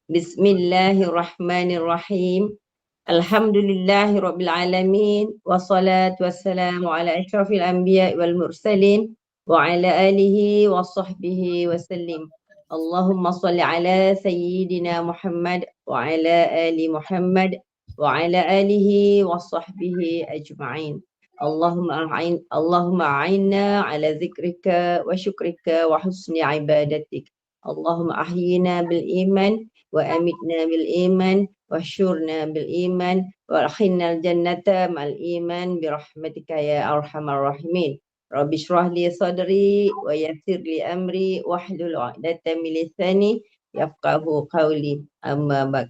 Bismillahirrahmanirrahim. Alhamdulillahirabbil alamin wassalatu wassalamu ala asyrafil anbiya'i wal mursalin wa ala alihi wa sahbihi wasallim. Allahumma salli ala sayyidina Muhammad wa ala ali Muhammad wa ala alihi wa sahbihi ajma'in. Allahumma a'inna ala zikrika wa syukrika wa husni ibadatik. Allahumma ahyina bil iman wa amitna bil iman wahsyurna bil iman wa adkhilnal jannata mal iman bi rahmatika ya arhamar rahimin. Rabbi shrah li sadri wa yassir li amri wahlul 'uqdatam min lisani yafqahu qawli. Amma ba'd.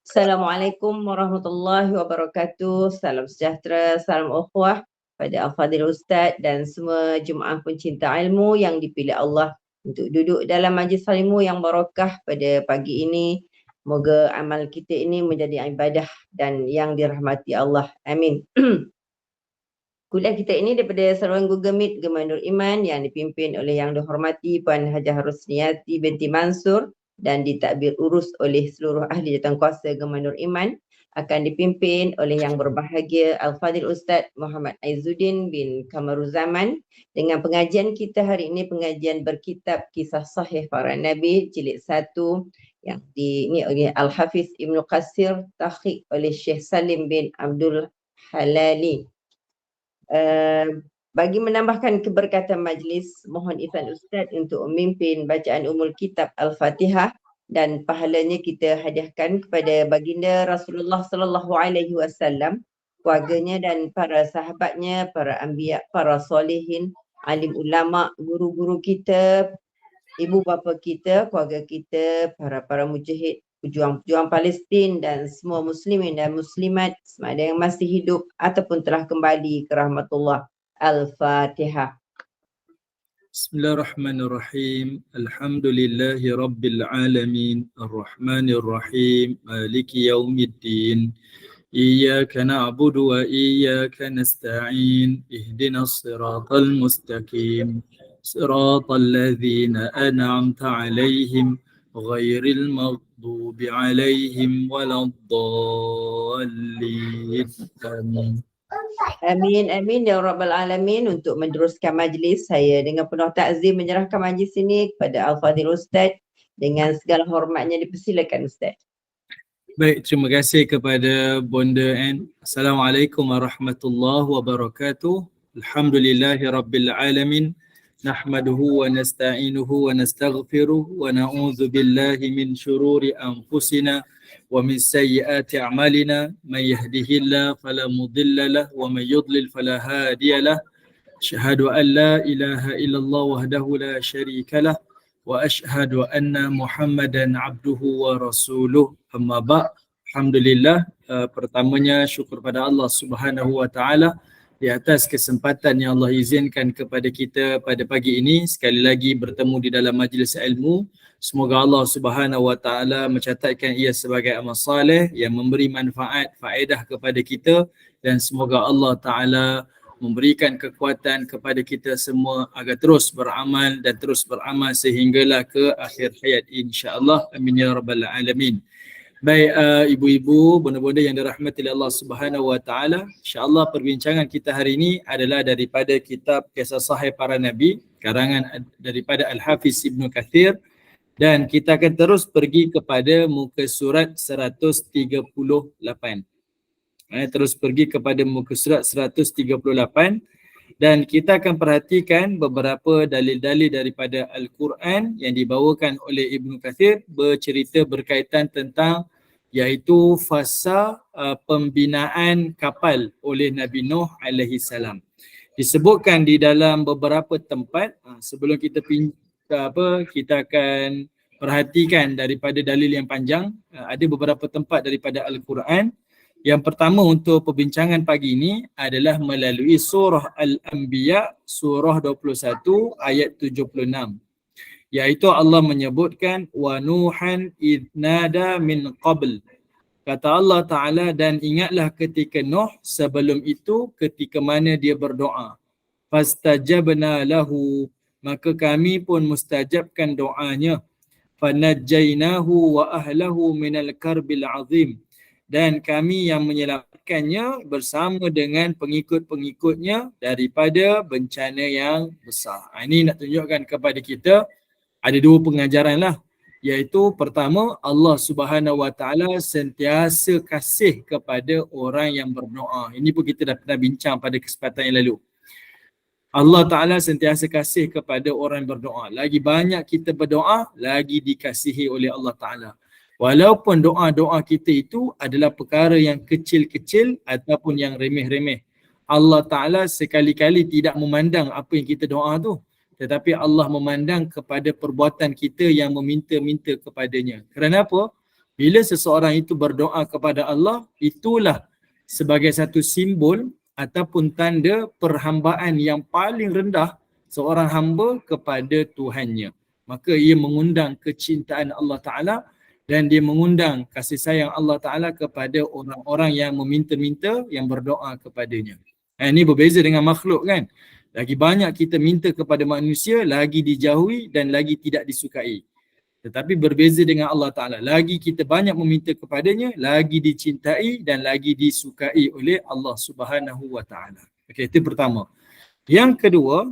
Assalamualaikum warahmatullahi wabarakatuh. Salam sejahtera, salam ukhuwah pada al-fadhil ustaz dan semua jemaah pencinta ilmu yang dipilih Allah untuk duduk dalam majlis ilmu yang barakah pada pagi ini. Moga amal kita ini menjadi ibadah dan yang dirahmati Allah. Amin. Kuliah kita ini daripada saluran Google Meet Gemah Nur Iman yang dipimpin oleh Yang Dihormati Puan Hajah Rusniati binti Mansur dan ditadbir urus oleh seluruh ahli jawatankuasa Gemah Nur Iman, akan dipimpin oleh Yang Berbahagia Al-Fadhil Ustaz Muhammad Aizuddin bin Kamaruzaman. Dengan pengajian kita hari ini, pengajian berkitab Kisah Sahih Para Nabi jilid 1 yang ini oleh Al-Hafiz Ibnu Qasir, takhik oleh Syekh Salim bin Abdul Halali. Bagi menambahkan keberkatan majlis, mohon izin Ustaz untuk memimpin bacaan umul kitab Al-Fatihah dan pahalanya kita hadiahkan kepada baginda Rasulullah sallallahu alaihi wasallam, keluarganya dan para sahabatnya, para anbiya, para solehin, alim ulama, guru-guru kita, ibu bapa kita, keluarga kita, para mujahid, pejuang-pejuang Palestin dan semua muslimin dan muslimat sama ada yang masih hidup ataupun telah kembali ke rahmatullah. Al-Fatihah. Bismillahirrahmanirrahim. Alhamdulillahi rabbil alamin. Ar-Rahmanir-Rahim. Maliki yaumiddin. Iyyaka na'budu wa iyyaka nasta'in. Ihdinas siratal mustaqim. Siratal ladzina an'amta 'alaihim ghairil maghdubi 'alaihim waladdallin. Amin. Amin ya rabbal alamin. Untuk meneruskan majlis, saya dengan penuh takzim menyerahkan majlis ini kepada Al-Fadhil Ustaz. Dengan segala hormatnya dipersilakan Ustaz. Baik, terima kasih kepada Bonda N. Assalamualaikum warahmatullahi wabarakatuh. Alhamdulillahi rabbil alamin. Nahmaduhu wa nasta'inuhu wa nastaghfiruh wa na'udzu billahi min syururi anfusina wa min sayyiati a'malina. Man yahdihillahu fala mudilla lahu wa man yudlil fala hadiya lahu. Asyhadu an la ilaha illallah wahdahu la syarika lah wa asyhadu anna Muhammadan abduhu wa rasuluh. Amma ba'. Alhamdulillah, pertamanya syukur pada Allah Subhanahu wa taala di atas kesempatan yang Allah izinkan kepada kita pada pagi ini sekali lagi bertemu di dalam majlis ilmu. Semoga Allah Subhanahu wa taala mencatatkan ia sebagai amal soleh yang memberi manfaat, faedah kepada kita, dan semoga Allah taala memberikan kekuatan kepada kita semua agar terus beramal dan terus beramal sehinggalah ke akhir hayat insya-Allah. Amin ya rabbal alamin. Baik, ibu-ibu, bonda-bonda yang dirahmati oleh Allah Subhanahu wa taala, insya-Allah perbincangan kita hari ini adalah daripada kitab Kisah Sahih Para Nabi karangan daripada Al-Hafiz Ibnu Katsir, dan kita akan terus pergi kepada muka surat 138. Terus pergi kepada muka surat 138 dan kita akan perhatikan beberapa dalil-dalil daripada Al-Quran yang dibawakan oleh Ibnu Katsir bercerita berkaitan tentang iaitu fasa pembinaan kapal oleh Nabi Nuh alaihi salam. Disebutkan di dalam beberapa tempat. Sebelum kita kita akan perhatikan daripada dalil yang panjang. Ada beberapa tempat daripada Al-Quran. Yang pertama untuk perbincangan pagi ini adalah melalui surah Al-Anbiya, surah 21 ayat 76. Iaitu Allah menyebutkan wa nuhan idh nada min qabl. Kata Allah Ta'ala, dan ingatlah ketika Nuh sebelum itu ketika mana dia berdoa. Fastajabna lahu, maka kami pun mustajabkan doanya. fanajjainahu wa ahlahu minal karbil azim. Dan kami yang menyelamatkannya bersama dengan pengikut-pengikutnya daripada bencana yang besar. Ini nak tunjukkan kepada kita ada dua pengajaran lah. Iaitu pertama, Allah Subhanahu Wa Taala sentiasa kasih kepada orang yang berdoa. Ini pun kita dah pernah bincang pada kesempatan yang lalu. Allah Ta'ala sentiasa kasih kepada orang yang berdoa. Lagi banyak kita berdoa, lagi dikasihi oleh Allah Ta'ala. Walaupun doa-doa kita itu adalah perkara yang kecil-kecil ataupun yang remeh-remeh. Allah Ta'ala sekali-kali tidak memandang apa yang kita doa tu. Tetapi Allah memandang kepada perbuatan kita yang meminta-minta kepadanya. Kerana apa? Bila seseorang itu berdoa kepada Allah, itulah sebagai satu simbol ataupun tanda perhambaan yang paling rendah seorang hamba kepada Tuhannya. Maka ia mengundang kecintaan Allah Ta'ala dan dia mengundang kasih sayang Allah Ta'ala kepada orang-orang yang meminta-minta, yang berdoa kepadanya. Ini berbeza dengan makhluk kan. Lagi banyak kita minta kepada manusia, lagi dijauhi dan lagi tidak disukai. Tetapi berbeza dengan Allah Ta'ala. Lagi kita banyak meminta kepadanya, lagi dicintai dan lagi disukai oleh Allah Subhanahu Wa Ta'ala. Okey, itu pertama. Yang kedua,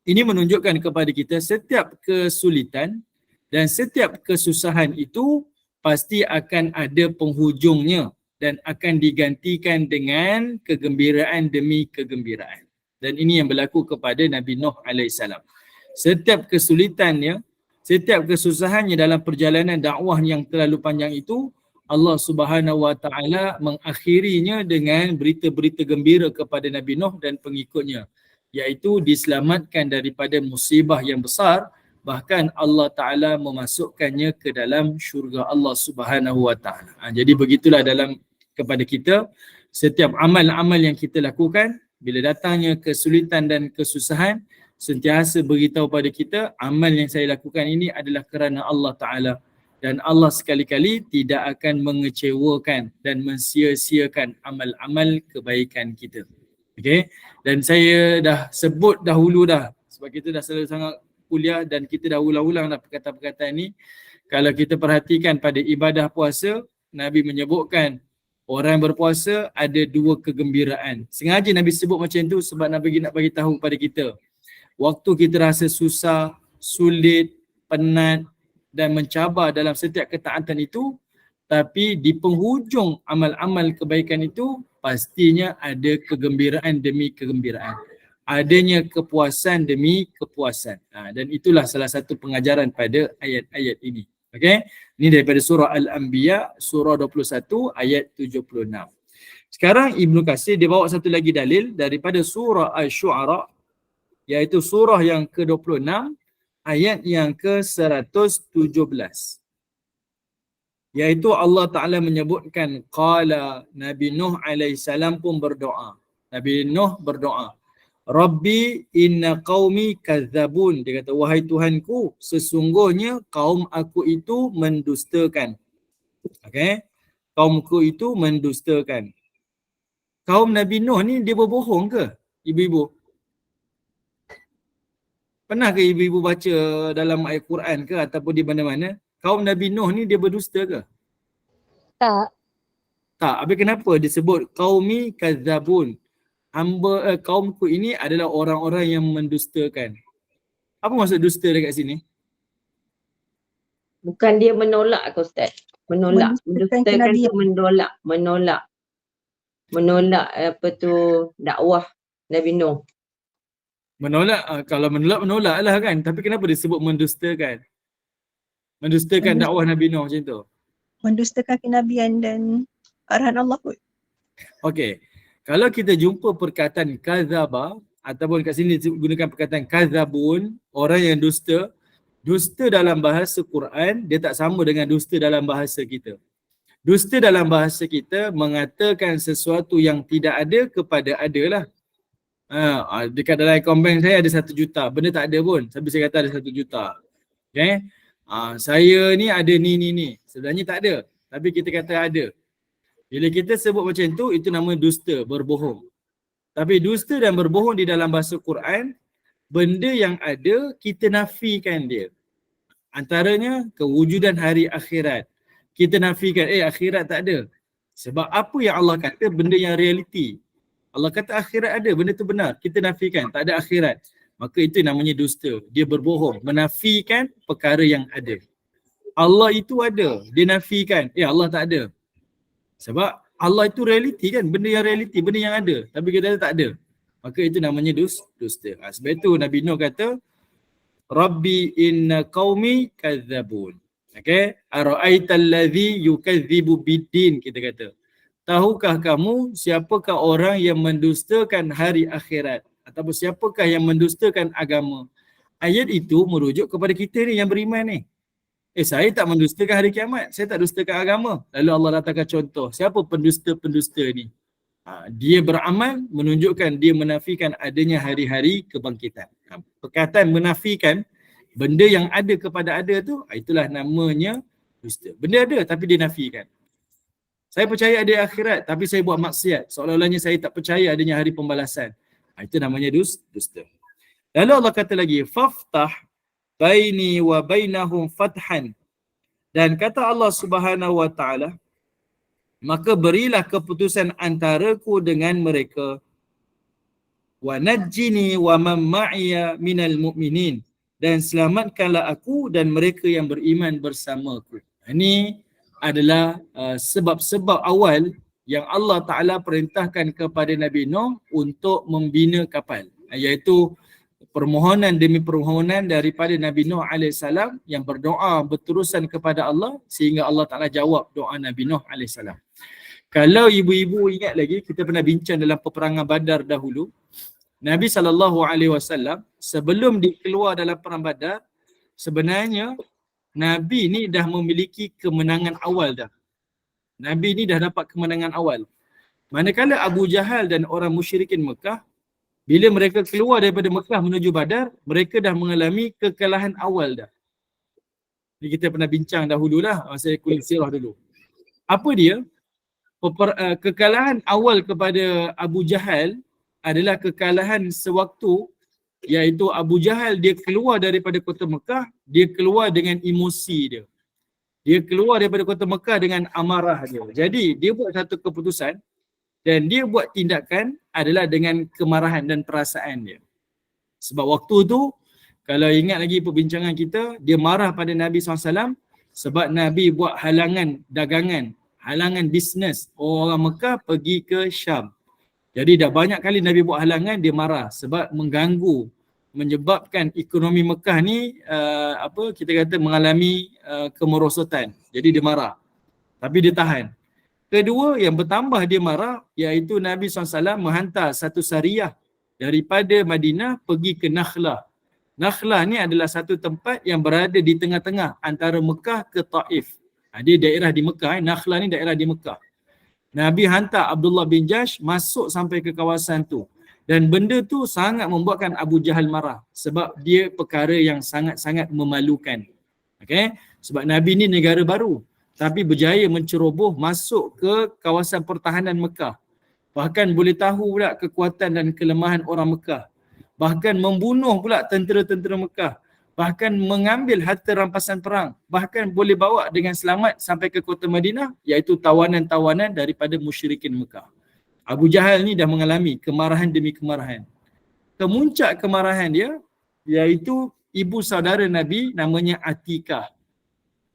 ini menunjukkan kepada kita setiap kesulitan dan setiap kesusahan itu pasti akan ada penghujungnya dan akan digantikan dengan kegembiraan demi kegembiraan. Dan ini yang berlaku kepada Nabi Nuh AS. Setiap kesulitannya, setiap kesusahannya dalam perjalanan dakwah yang terlalu panjang itu, Allah Subhanahu Wa Taala mengakhirinya dengan berita-berita gembira kepada Nabi Nuh dan pengikutnya, iaitu diselamatkan daripada musibah yang besar, bahkan Allah Taala memasukkannya ke dalam syurga Allah Subhanahu Wa Taala. Jadi begitulah dalam kepada kita, setiap amal-amal yang kita lakukan, bila datangnya kesulitan dan kesusahan, sentiasa beritahu pada kita, amal yang saya lakukan ini adalah kerana Allah Ta'ala. Dan Allah sekali-kali tidak akan mengecewakan dan mensia-siakan amal-amal kebaikan kita. Okay? Dan saya dah sebut dahulu dah, sebab kita dah selalu sangat kuliah dan kita dah ulang-ulang dah perkataan-perkataan ni. Kalau kita perhatikan pada ibadah puasa, Nabi menyebutkan orang yang berpuasa ada dua kegembiraan. Sengaja Nabi sebut macam tu sebab Nabi nak bagi tahu kepada kita. Waktu kita rasa susah, sulit, penat dan mencabar dalam setiap ketaatan itu, tapi di penghujung amal-amal kebaikan itu, pastinya ada kegembiraan demi kegembiraan. Adanya kepuasan demi kepuasan. Dan itulah salah satu pengajaran pada ayat-ayat ini. Okey? Ini daripada surah Al-Anbiya, surah 21 ayat 76. Sekarang Ibnu Katsir dia bawa satu lagi dalil daripada surah Asy-Syu'ara, iaitu surah yang ke-26 ayat yang ke-117. Iaitu Allah Ta'ala menyebutkan qala, Nabi Nuh alaihissalam pun berdoa. Nabi Nuh berdoa, Rabbi inna qaumi kazzabun. Dia kata, wahai Tuhanku, sesungguhnya kaum aku itu mendustakan. Okey? Kaumku itu mendustakan. Kaum Nabi Nuh ni dia berbohong ke, ibu-ibu? Pernah ke ibu-ibu baca dalam ayat Quran ke ataupun di mana-mana, kaum Nabi Nuh ni dia berdusta ke? Tak. Tak. Habis kenapa disebut qaumi kazzabun? Kaumku ini adalah orang-orang yang mendustakan. Apa maksud dusta dekat sini? Bukan dia menolak ke Ustaz? Menolak. Mendustakan tu menolak. Menolak apa tu dakwah Nabi Nuh. Menolak, kalau menolak lah kan. Tapi kenapa disebut mendustakan? Mendustakan dakwah Nabi Nuh macam tu. Mendustakan kenabian dan arahan Allah pun. Okey. Kalau kita jumpa perkataan kazaba ataupun kat sini gunakan perkataan kazabun, orang yang dusta, dusta dalam bahasa Quran dia tak sama dengan dusta dalam bahasa kita. Dusta dalam bahasa kita mengatakan sesuatu yang tidak ada kepada ada lah. Dekat dalam akaun bank saya ada 1 juta, benda tak ada pun, tapi saya kata ada 1 juta. Okay? Saya ni ada ni. Sebenarnya tak ada, tapi kita kata ada. Bila kita sebut macam tu, itu nama dusta, berbohong. Tapi dusta dan berbohong di dalam bahasa Quran, benda yang ada kita nafikan dia. Antaranya kewujudan hari akhirat. Kita nafikan, akhirat tak ada. Sebab apa yang Allah kata benda yang realiti. Allah kata akhirat ada, benda tu benar. Kita nafikan, tak ada akhirat. Maka itu namanya dusta. Dia berbohong, menafikan perkara yang ada. Allah itu ada, dia nafikan, Allah tak ada. Sebab Allah itu realiti kan, benda yang realiti, benda yang ada. Tapi kita tak ada. Maka itu namanya dusta. Sebab itu Nabi Nuh kata, Rabbi inna qaumi kadzabun. Okay? Ara'aital ladzi yukadzibu biddin, kita kata. Tahukah kamu siapakah orang yang mendustakan hari akhirat? Ataupun siapakah yang mendustakan agama? Ayat itu merujuk kepada kita ni yang beriman ni. Saya tak mendustakan hari kiamat. Saya tak dustakan agama. Lalu Allah datangkan contoh. Siapa pendusta-pendusta ni? Dia beramal menunjukkan dia menafikan adanya hari-hari kebangkitan. Perkataan menafikan benda yang ada kepada ada tu, itulah namanya dusta. Benda ada tapi dia nafikan. Saya percaya ada akhirat tapi saya buat maksiat. Seolah-olahnya saya tak percaya adanya hari pembalasan. Itu namanya dusta. Lalu Allah kata lagi, faftah baini wa bainahum fathan. Dan kata Allah Subhanahu wa taala, maka berilah keputusan antaraku dengan mereka. Wa najjini wa man ma'iya minal mu'minin. Dan selamatkanlah aku dan mereka yang beriman bersamaku. Ini adalah sebab-sebab awal yang Allah Ta'ala perintahkan kepada Nabi Nuh untuk membina kapal. Iaitu permohonan demi permohonan daripada Nabi Nuh AS yang berdoa berterusan kepada Allah sehingga Allah Ta'ala jawab doa Nabi Nuh AS. Kalau ibu-ibu ingat lagi, kita pernah bincang dalam peperangan Badar dahulu, Nabi SAW sebelum dikeluar dalam perang Badar, sebenarnya Nabi ni dah memiliki kemenangan awal dah. Nabi ni dah dapat kemenangan awal. Manakala Abu Jahal dan orang musyrikin Mekah, bila mereka keluar daripada Mekah menuju Badar, mereka dah mengalami kekalahan awal dah. Ini kita pernah bincang dahululah, masa kuliah sirah dulu. Apa dia? Kekalahan awal kepada Abu Jahal adalah kekalahan sewaktu, iaitu Abu Jahal dia keluar daripada kota Mekah, dia keluar dengan emosi dia. Dia keluar daripada kota Mekah dengan amarah dia. Jadi dia buat satu keputusan dan dia buat tindakan adalah dengan kemarahan dan perasaan dia. Sebab waktu tu, kalau ingat lagi perbincangan kita, dia marah pada Nabi SAW sebab Nabi buat halangan dagangan, halangan bisnes orang Mekah pergi ke Syam. Jadi dah banyak kali Nabi buat halangan, dia marah sebab mengganggu, menyebabkan ekonomi Mekah ni kita kata mengalami kemerosotan. Jadi dia marah. Tapi dia tahan. Kedua, yang bertambah dia marah, iaitu Nabi SAW menghantar satu sariyah daripada Madinah pergi ke Nakhlah. Nakhlah ni adalah satu tempat yang berada di tengah-tengah antara Mekah ke Taif. Dia daerah di Mekah, Nakhlah ni daerah di Mekah. Nabi hantar Abdullah bin Jahsh masuk sampai ke kawasan tu. Dan benda tu sangat membuatkan Abu Jahal marah sebab dia perkara yang sangat-sangat memalukan. Okay? Sebab Nabi ni negara baru tapi berjaya menceroboh masuk ke kawasan pertahanan Mekah. Bahkan boleh tahu pula kekuatan dan kelemahan orang Mekah. Bahkan membunuh pula tentera-tentera Mekah. Bahkan mengambil harta rampasan perang. Bahkan boleh bawa dengan selamat sampai ke kota Madinah, iaitu tawanan-tawanan daripada musyrikin Mekah. Abu Jahal ni dah mengalami kemarahan demi kemarahan. Kemuncak kemarahan dia, iaitu ibu saudara Nabi namanya Atikah.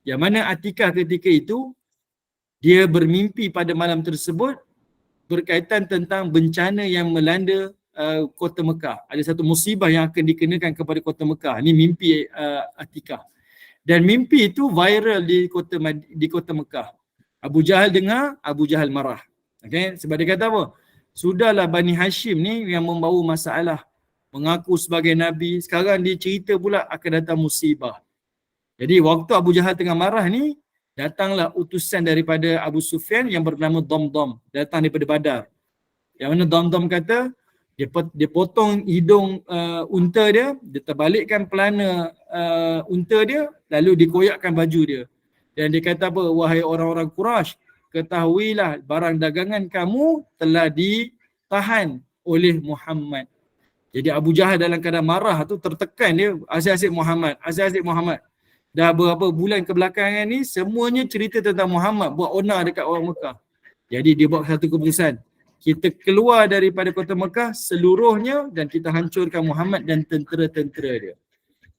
Yang mana Atikah ketika itu, dia bermimpi pada malam tersebut berkaitan tentang bencana yang melanda kota Mekah. Ada satu musibah yang akan dikenakan kepada kota Mekah. Ini mimpi Atikah. Dan mimpi itu viral di kota Mekah. Abu Jahal dengar, Abu Jahal marah. Okay? Sebab dia kata apa? Sudahlah Bani Hashim ni yang membawa masalah. Mengaku sebagai Nabi. Sekarang dia cerita pula akan datang musibah. Jadi waktu Abu Jahal tengah marah ni, datanglah utusan daripada Abu Sufyan yang bernama Damdam. Datang daripada Badar. Yang mana Damdam kata, dia potong hidung unta dia, dia terbalikkan pelana unta dia, lalu dikoyakkan baju dia. Dan dia kata apa? Wahai orang-orang Quraisy, ketahuilah barang dagangan kamu telah ditahan oleh Muhammad. Jadi Abu Jahal dalam keadaan marah tu tertekan dia, asyik-asyik Muhammad, asyik-asyik Muhammad. dah beberapa bulan kebelakangan ni semuanya cerita tentang Muhammad buat onar dekat orang Mekah. Jadi dia buat satu keputusan. Kita keluar daripada kota Mekah seluruhnya dan kita hancurkan Muhammad dan tentera-tentera dia.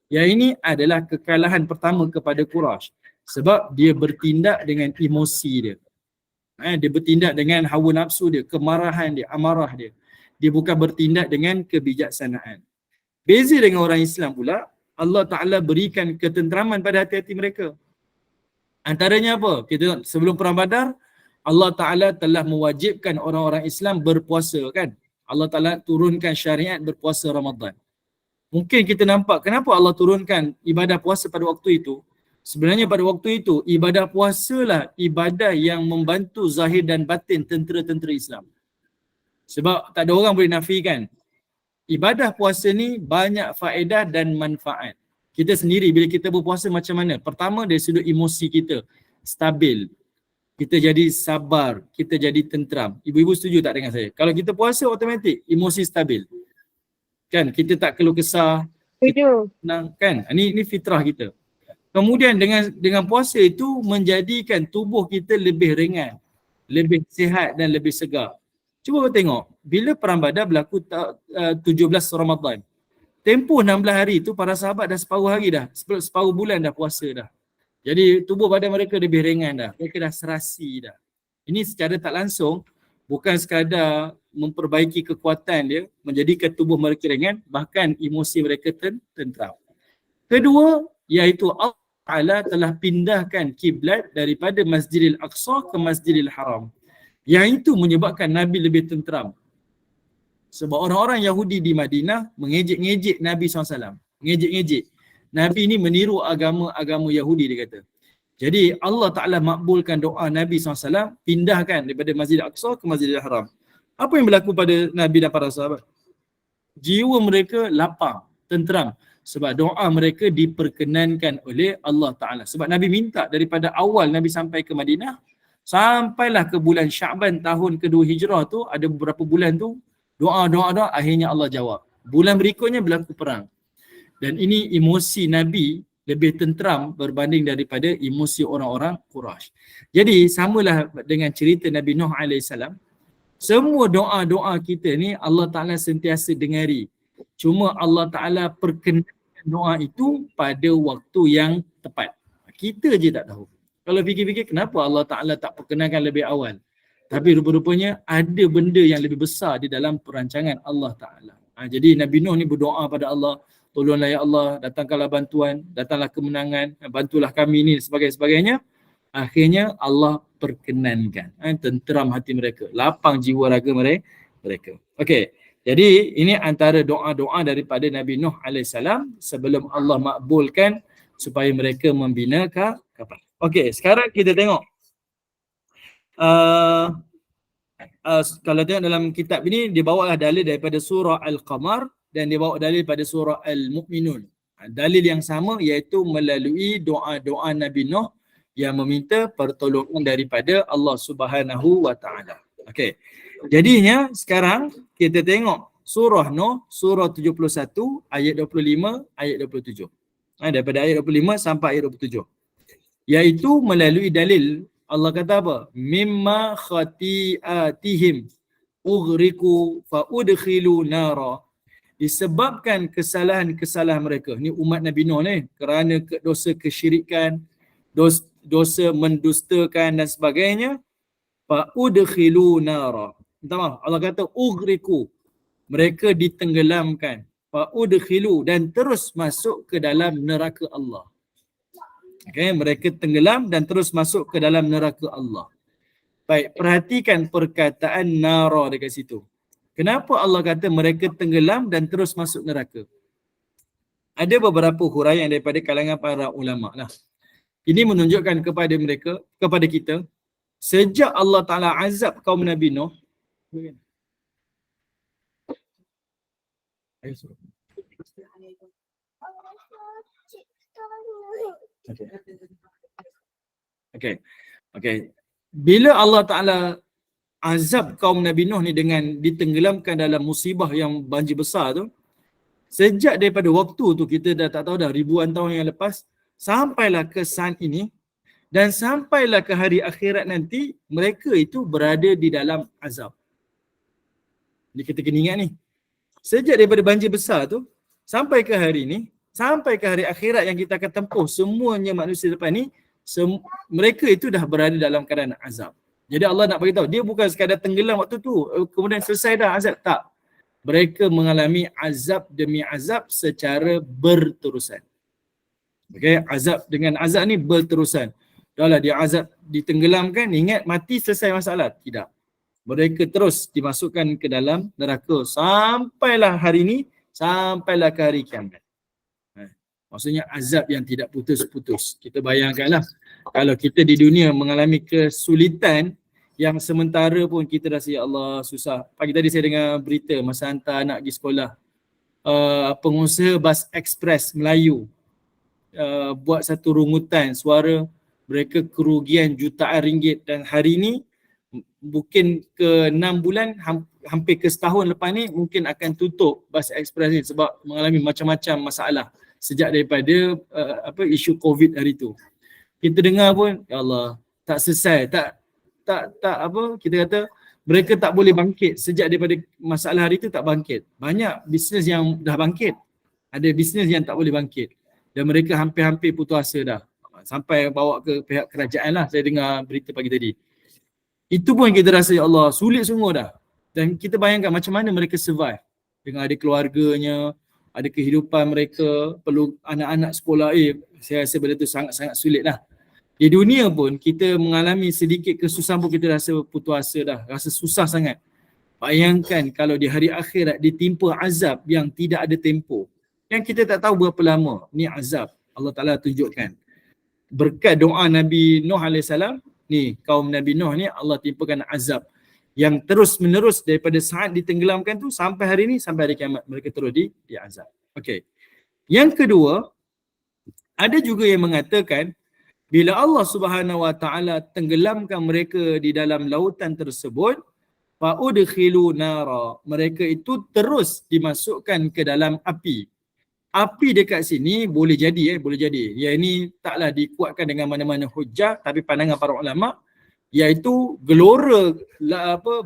Yang ini adalah kekalahan pertama kepada Quraisy sebab dia bertindak dengan emosi dia. Dia bertindak dengan hawa nafsu dia, kemarahan dia, amarah dia. Dia bukan bertindak dengan kebijaksanaan. Beza dengan orang Islam pula, Allah Ta'ala berikan ketenteraman pada hati-hati mereka. Antaranya apa? Kita sebelum Perang Badar, Allah Ta'ala telah mewajibkan orang-orang Islam berpuasa kan? Allah Ta'ala turunkan syariat berpuasa Ramadan. Mungkin kita nampak kenapa Allah turunkan ibadah puasa pada waktu itu. Sebenarnya pada waktu itu, ibadah puasa lah ibadah yang membantu zahir dan batin tentera-tentera Islam. Sebab tak ada orang boleh nafikan. Ibadah puasa ni banyak faedah dan manfaat. Kita sendiri bila kita berpuasa macam mana? Pertama dari sudut emosi kita stabil. Kita jadi sabar, kita jadi tenteram. Ibu-ibu setuju tak dengan saya? Kalau kita puasa automatik emosi stabil. Kan kita tak keluh kesah. Setuju. Senang kan? Ini fitrah kita. Kemudian dengan puasa itu menjadikan tubuh kita lebih ringan, lebih sihat dan lebih segar. Cuba tengok, bila Perang Badar berlaku 17 Ramadan. Tempoh 16 hari tu para sahabat dah separuh hari dah, separuh bulan dah puasa dah. Jadi tubuh badan mereka lebih ringan dah, mereka dah serasi dah. Ini secara tak langsung bukan sekadar memperbaiki kekuatan dia, menjadikan tubuh mereka ringan, bahkan emosi mereka tenteram. Kedua, iaitu Allah Ta'ala telah pindahkan kiblat daripada Masjidil Aqsa ke Masjidil Haram. Yang itu menyebabkan Nabi lebih tenteram. Sebab orang-orang Yahudi di Madinah mengejek-ngejek Nabi SAW. Mengejek-ngejek. Nabi ini meniru agama-agama Yahudi dia kata. Jadi Allah Ta'ala makbulkan doa Nabi SAW, pindahkan daripada Masjidil Aqsa ke Masjidil Haram. Apa yang berlaku pada Nabi dan para sahabat? Jiwa mereka lapang, tenteram. Sebab doa mereka diperkenankan oleh Allah Ta'ala. Sebab Nabi minta daripada awal Nabi sampai ke Madinah, sampailah ke bulan Sya'ban tahun kedua Hijrah tu, ada beberapa bulan tu, doa, akhirnya Allah jawab. Bulan berikutnya berlaku perang. Dan ini emosi Nabi lebih tenteram berbanding daripada emosi orang-orang Quraisy. Jadi samalah dengan cerita Nabi Nuh AS. Semua doa-doa kita ni Allah Ta'ala sentiasa dengari. Cuma Allah Ta'ala perkenankan doa itu pada waktu yang tepat. Kita je tak tahu. Kalau fikir-fikir kenapa Allah Ta'ala tak perkenankan lebih awal. Tapi rupa-rupanya ada benda yang lebih besar di dalam perancangan Allah Ta'ala. Jadi Nabi Nuh ni berdoa pada Allah, tolonglah ya Allah, datangkanlah bantuan, datanglah kemenangan, bantulah kami ni sebagainya. Akhirnya Allah perkenankan. Tenteram hati mereka, lapang jiwa raga mereka. Okey. Jadi ini antara doa-doa daripada Nabi Nuh AS sebelum Allah makbulkan supaya mereka membina kapal. Okey, sekarang kita tengok. Kalau tengok dalam kitab ini, dia bawa dalil daripada surah Al-Qamar dan dia bawa dalil pada surah Al-Mu'minun. Dalil yang sama iaitu melalui doa-doa Nabi Nuh yang meminta pertolongan daripada Allah Subhanahu wa Ta'ala. Okey. Jadinya sekarang kita tengok surah Nuh, surah 71 ayat 25 ayat 27. Daripada ayat 25 sampai ayat 27. Iaitu melalui dalil Allah kata apa? Mimma khati'atihim ughriqu fa udkhilu nara. Disebabkan kesalahan-kesalahan mereka. Ni umat Nabi Nuh ni, kerana dosa kesyirikan, dosa mendustakan dan sebagainya, fa udkhilu nara. Minta maaf, Allah kata ughriqu, mereka ditenggelamkan, fa udkhilu, dan terus masuk ke dalam neraka Allah. Okay, mereka tenggelam dan terus masuk ke dalam neraka Allah. Baik, perhatikan perkataan nara dekat situ. Kenapa Allah kata mereka tenggelam dan terus masuk neraka? Ada beberapa huraian daripada kalangan para ulama lah. Ini menunjukkan kepada mereka, kepada kita, sejak Allah Ta'ala azab kaum Nabi Nuh. Okay. Bila Allah Ta'ala azab kaum Nabi Nuh ni dengan ditenggelamkan dalam musibah yang banjir besar tu, sejak daripada waktu tu kita dah tak tahu dah ribuan tahun yang lepas, sampailah ke saat ini dan sampailah ke hari akhirat nanti, mereka itu berada di dalam azab. Jadi kita kena ingat ni, sejak daripada banjir besar tu sampai ke hari ni, sampai ke hari akhirat yang kita akan tempuh semuanya manusia depan ni, mereka itu dah berada dalam keadaan azab. Jadi Allah nak bagi tahu, dia bukan sekadar tenggelam waktu tu kemudian selesai dah azab, tak. Mereka mengalami azab demi azab secara berterusan. Okey, azab dengan azab ni berterusan. Dah lah dia azab ditenggelamkan, ingat mati selesai masalah. Tidak. Mereka terus dimasukkan ke dalam neraka sampailah hari ni, sampailah ke hari kiamat. Maksudnya azab yang tidak putus-putus. Kita bayangkanlah kalau kita di dunia mengalami kesulitan yang sementara pun kita rasa ya Allah susah. Pagi tadi saya dengar berita masa hantar anak pergi sekolah, pengusaha bas ekspres Melayu buat satu rungutan suara, mereka kerugian jutaan ringgit, dan hari ni mungkin ke 6 bulan, hampir ke setahun lepas ni mungkin akan tutup bas ekspres ni sebab mengalami macam-macam masalah sejak daripada isu COVID hari tu. Kita dengar pun ya Allah tak selesai, kita kata mereka tak boleh bangkit sejak daripada masalah hari tu, tak bangkit. Banyak bisnes yang dah bangkit, ada bisnes yang tak boleh bangkit dan mereka hampir-hampir putus asa dah, sampai bawa ke pihak kerajaan lah. Saya dengar berita pagi tadi. Itu pun kita rasa ya Allah sulit semua dah, dan kita bayangkan macam mana mereka survive dengan ada keluarganya, ada kehidupan mereka, perlu anak-anak sekolah. Saya rasa benda tu sangat-sangat sulit lah. Di dunia pun kita mengalami sedikit kesusahan pun kita rasa putus asa dah, rasa susah sangat. Bayangkan kalau di hari akhirat ditimpa azab yang tidak ada tempoh, yang kita tak tahu berapa lama ni azab. Allah Ta'ala tunjukkan berkat doa Nabi Nuh AS, ni kaum Nabi Nuh ni Allah timpakan azab yang terus menerus daripada saat ditenggelamkan tu sampai hari ni, sampai hari kiamat mereka terus di azab. Okey. Yang kedua, ada juga yang mengatakan bila Allah Subhanahu Wa Taala tenggelamkan mereka di dalam lautan tersebut, fa udkhilu nara, mereka itu terus dimasukkan ke dalam api. Api dekat sini boleh jadi boleh jadi. Ya, ini taklah dikuatkan dengan mana-mana hujah, tapi pandangan para ulama iaitu gelora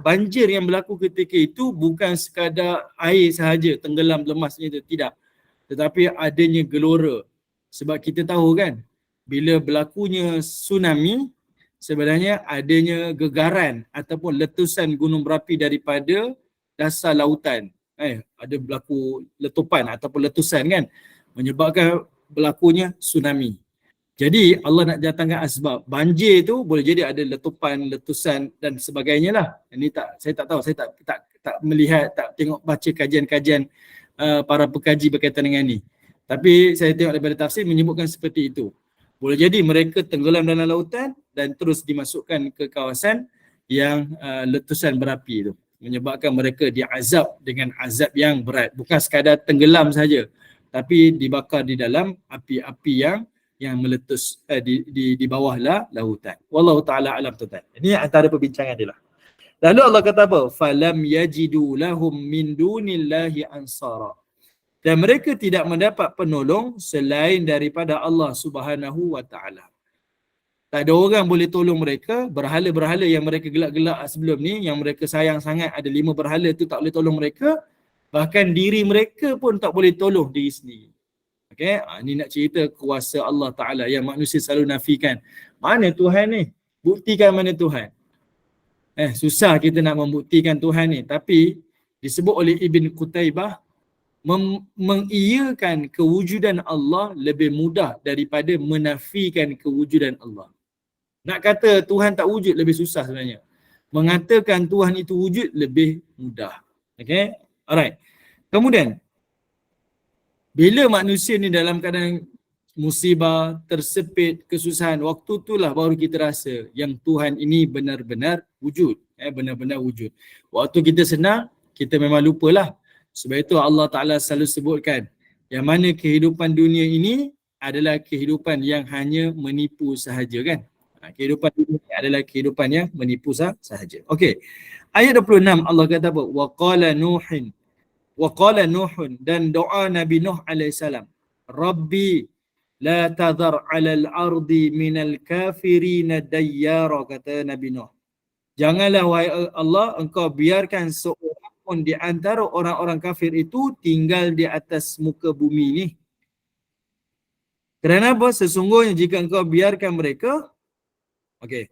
banjir yang berlaku ketika itu bukan sekadar air sahaja tenggelam lemasnya itu, tidak, tetapi adanya gelora. Sebab kita tahu kan bila berlakunya tsunami sebenarnya adanya gegaran ataupun letusan gunung berapi daripada dasar lautan. Ada berlaku letupan ataupun letusan kan, menyebabkan berlakunya tsunami. Jadi Allah nak datangkan asbab. Banjir tu boleh jadi ada letupan, letusan dan sebagainya lah. Ini saya tak tahu, saya tak melihat, tak tengok baca kajian-kajian para pekaji berkaitan dengan ni. Tapi saya tengok daripada tafsir menyebutkan seperti itu. Boleh jadi mereka tenggelam dalam lautan dan terus dimasukkan ke kawasan yang letusan berapi itu, menyebabkan mereka diazab dengan azab yang berat. Bukan sekadar tenggelam saja, tapi dibakar di dalam api-api yang meletus di bawah lautan. Wallahu ta'ala alam tuan. Ini antara perbincangan dia lah. Lalu Allah kata apa? Falam yajidu lahum min dunillahi ansara. Dan mereka tidak mendapat penolong selain daripada Allah Subhanahu Wa Ta'ala. Tak ada orang boleh tolong mereka. Berhala-berhala yang mereka gelak-gelak sebelum ni, yang mereka sayang sangat, ada 5 berhala tu tak boleh tolong mereka. Bahkan diri mereka pun tak boleh tolong diri sendiri. Okay? Ini nak cerita kuasa Allah Ta'ala yang manusia selalu nafikan. Mana Tuhan ni? Buktikan mana Tuhan. Susah kita nak membuktikan Tuhan ni. Tapi disebut oleh Ibn Qutaybah, mengiyakan kewujudan Allah lebih mudah daripada menafikan kewujudan Allah. Nak kata Tuhan tak wujud lebih susah sebenarnya. Mengatakan Tuhan itu wujud lebih mudah. Okay? Alright. Kemudian, bila manusia ni dalam keadaan musibah, tersepit, kesusahan, waktu itulah baru kita rasa yang Tuhan ini benar-benar wujud. Benar-benar wujud. Waktu kita senang, kita memang lupalah. Sebab itu Allah Ta'ala selalu sebutkan yang mana kehidupan dunia ini adalah kehidupan yang hanya menipu sahaja kan. Kehidupan dunia ini adalah kehidupan yang menipu sahaja. Okey. Ayat 26 Allah kata apa? Wa qala Nuhun, dan doa Nabi Nuh alaihissalam. Rabbi, la tadhar 'alal ardi minal kafirina dayyara, kata Nabi Nuh. Janganlah wahai Allah engkau biarkan seorang pun di antara orang-orang kafir itu tinggal di atas muka bumi ni. Kerana apa? Sesungguhnya jika engkau biarkan mereka, okey,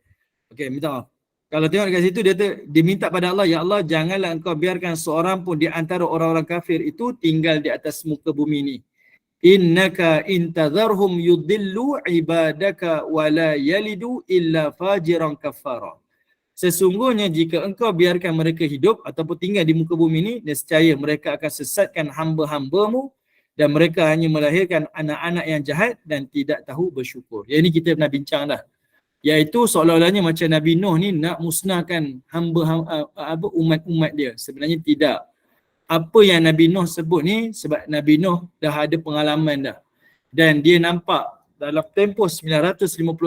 minta maaf. Kalau tengok dekat situ dia minta pada Allah, ya Allah janganlah engkau biarkan seorang pun di antara orang-orang kafir itu tinggal di atas muka bumi ni. Innaka intadharhum yudillu ibadaka wa la yalidu illa fajiran kafara. Sesungguhnya jika engkau biarkan mereka hidup ataupun tinggal di muka bumi ni, nescaya mereka akan sesatkan hamba-hambamu dan mereka hanya melahirkan anak-anak yang jahat dan tidak tahu bersyukur. Yang ini kita pernah bincang dah. Iaitu seolah-olahnya macam Nabi Nuh ni nak musnahkan umat-umat dia. Sebenarnya tidak. Apa yang Nabi Nuh sebut ni sebab Nabi Nuh dah ada pengalaman dah. Dan dia nampak dalam tempoh 950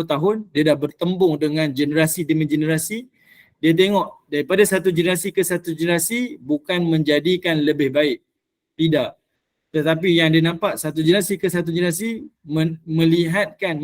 tahun dia dah bertembung dengan generasi demi generasi. Dia tengok daripada satu generasi ke satu generasi bukan menjadikan lebih baik. Tidak. Tetapi yang dia nampak satu generasi ke satu generasi memperlihatkan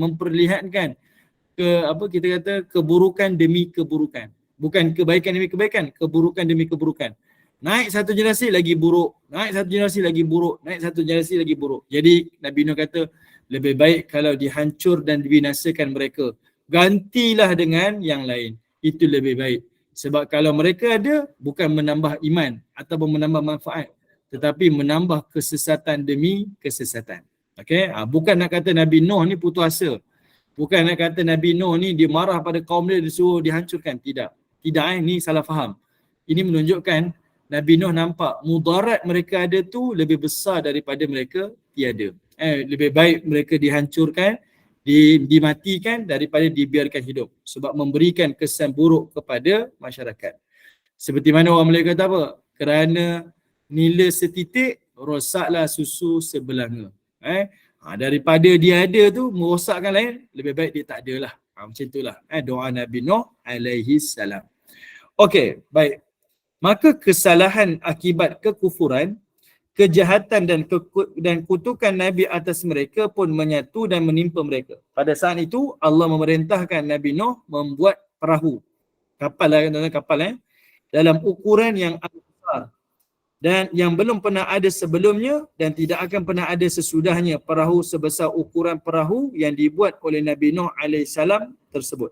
keburukan demi keburukan. Bukan kebaikan demi kebaikan, keburukan demi keburukan. Naik satu generasi lagi buruk, naik satu generasi lagi buruk, naik satu generasi lagi buruk. Jadi Nabi Nuh kata lebih baik kalau dihancur dan dibinasakan mereka. Gantilah dengan yang lain. Itu lebih baik. Sebab kalau mereka ada bukan menambah iman ataupun menambah manfaat, tetapi menambah kesesatan demi kesesatan. Okey, bukan nak kata Nabi Nuh ni putus asa. Bukan nak kata Nabi Nuh ni dia marah pada kaum dia, dia suruh dihancurkan. Tidak. Tidak, ni salah faham. Ini menunjukkan Nabi Nuh nampak mudarat mereka ada tu lebih besar daripada mereka tiada. Lebih baik mereka dihancurkan, dimatikan daripada dibiarkan hidup. Sebab memberikan kesan buruk kepada masyarakat. Seperti mana orang Melayu kata apa? Kerana nila setitik, rosaklah susu sebelanga. Daripada dia ada tu merosakkan lain, lebih baik dia tak ada lah. Macam itulah doa Nabi Nuh alaihi salam. Okey, baik. Maka kesalahan akibat kekufuran, kejahatan dan kutukan Nabi atas mereka pun menyatu dan menimpa mereka. Pada saat itu Allah memerintahkan Nabi Nuh membuat perahu. Kapal dalam ukuran yang besar dan yang belum pernah ada sebelumnya dan tidak akan pernah ada sesudahnya perahu sebesar ukuran perahu yang dibuat oleh Nabi Nuh AS tersebut.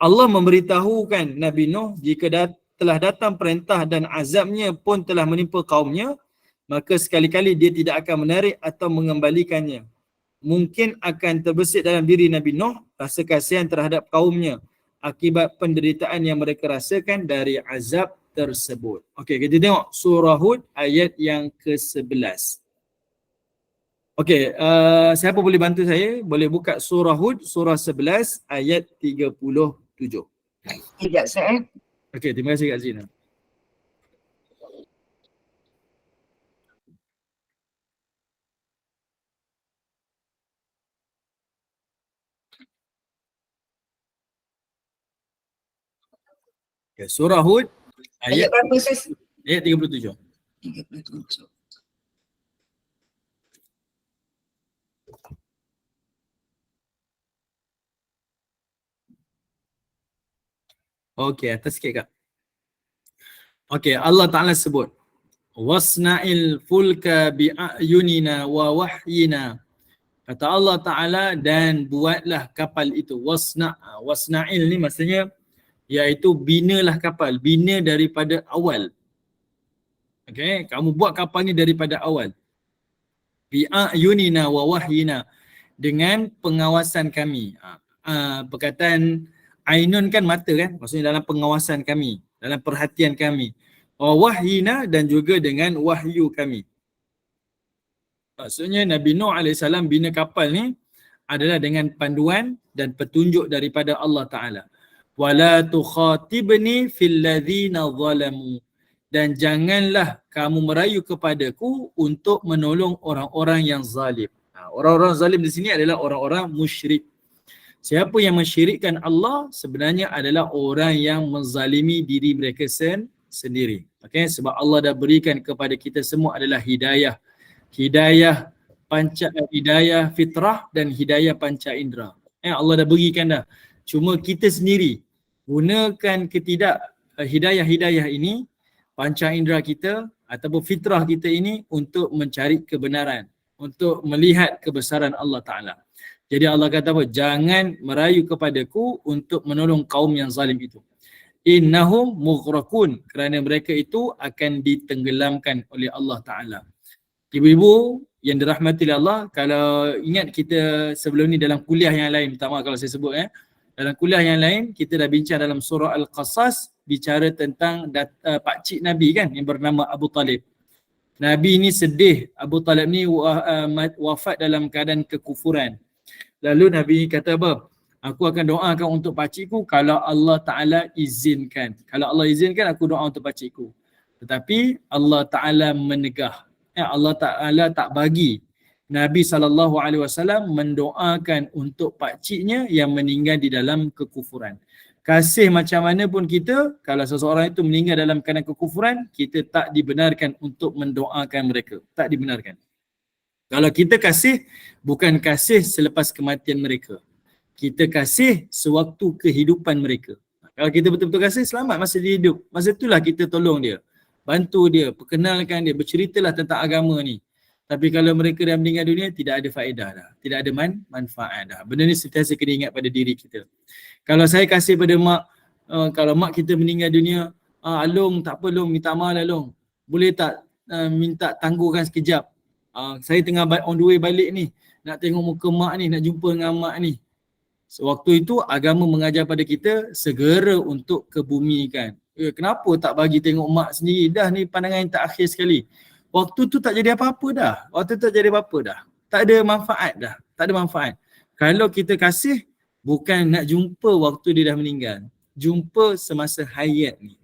Allah memberitahukan Nabi Nuh jika telah datang perintah dan azabnya pun telah menimpa kaumnya, maka sekali-kali dia tidak akan menarik atau mengembalikannya. Mungkin akan terbesit dalam diri Nabi Nuh rasa kasihan terhadap kaumnya akibat penderitaan yang mereka rasakan dari azab tersebut. Okey, kita tengok surah Hud ayat yang ke-11. Okey, siapa boleh bantu saya? Boleh buka surah Hud surah 11 ayat 37. Sekejap saya. Okey, terima kasih Kak Zina. Okay, surah Hud Ayat berapa sis? ayat 37. 37. Okey, atas sikit Kak. Okey, Allah Ta'ala sebut wasna'il fulka bi'ayunina wa wahyina. Kata Allah Ta'ala, dan buatlah kapal itu. Wasna'il ni maksudnya iaitu binalah kapal, bina daripada awal. Okey, kamu buat kapal ni daripada awal. Bi'ayunina wa wahyina, dengan pengawasan kami. Perkataan ainun kan mata kan, maksudnya dalam pengawasan kami, dalam perhatian kami. Wahyina, dan juga dengan wahyu kami. Maksudnya Nabi Nuh AS bina kapal ni adalah dengan panduan dan petunjuk daripada Allah Ta'ala. Wala tukhatibni fil ladzina zalamu, dan janganlah kamu merayu kepadaku untuk menolong orang-orang yang zalim. Orang-orang zalim di sini adalah orang-orang musyrik. Siapa yang mensyirikkan Allah sebenarnya adalah orang yang menzalimi diri mereka sendiri. Okey, sebab Allah dah berikan kepada kita semua adalah hidayah. Hidayah hidayah fitrah dan hidayah panca indera. Allah dah berikan dah. Cuma kita sendiri gunakan ke tidak hidayah-hidayah ini, panca indera kita ataupun fitrah kita ini untuk mencari kebenaran, untuk melihat kebesaran Allah Ta'ala. Jadi Allah kata apa? Jangan merayu kepadaku untuk menolong kaum yang zalim itu. Innahum mughraqun, kerana mereka itu akan ditenggelamkan oleh Allah Ta'ala. Ibu-ibu yang dirahmati Allah, kalau ingat kita sebelum ni dalam kuliah yang lain, minta maaf kalau saya sebut dalam kuliah yang lain kita dah bincang dalam surah Al-Qasas, bicara tentang pakcik Nabi kan yang bernama Abu Talib. Nabi ni sedih, Abu Talib ni wafat dalam keadaan kekufuran. Lalu Nabi kata apa? Aku akan doakan untuk pakcikku kalau Allah Ta'ala izinkan. Kalau Allah izinkan aku doa untuk pakcikku. Tetapi Allah Ta'ala menegah. Allah Ta'ala tak bagi Nabi SAW mendoakan untuk pakciknya yang meninggal di dalam kekufuran. Kasih macam mana pun kita, kalau seseorang itu meninggal dalam keadaan kekufuran, kita tak dibenarkan untuk mendoakan mereka. Tak dibenarkan. Kalau kita kasih, bukan kasih selepas kematian mereka. Kita kasih sewaktu kehidupan mereka. Kalau kita betul-betul kasih, selamat masa dia hidup. Masa itulah kita tolong dia. Bantu dia, perkenalkan dia, berceritalah tentang agama ni. Tapi kalau mereka dah meninggal dunia, tidak ada faedah dah. Tidak ada manfaat dah. Benda ni sentiasa kena ingat pada diri kita. Kalau saya kasih pada mak, kalau mak kita meninggal dunia, Long tak apa Long, minta maaf lah Long. Boleh tak minta tangguhkan sekejap. Saya tengah on the way balik ni. Nak tengok muka mak ni, nak jumpa dengan mak ni. Sewaktu itu agama mengajar pada kita segera untuk kebumikan. Kenapa tak bagi tengok mak sendiri? Dah ni pandangan yang tak akhir sekali. Waktu tu tak jadi apa-apa dah. Waktu tu tak jadi apa-apa dah. Tak ada manfaat dah. Tak ada manfaat. Kalau kita kasih, bukan nak jumpa waktu dia dah meninggal. Jumpa semasa hayat ni.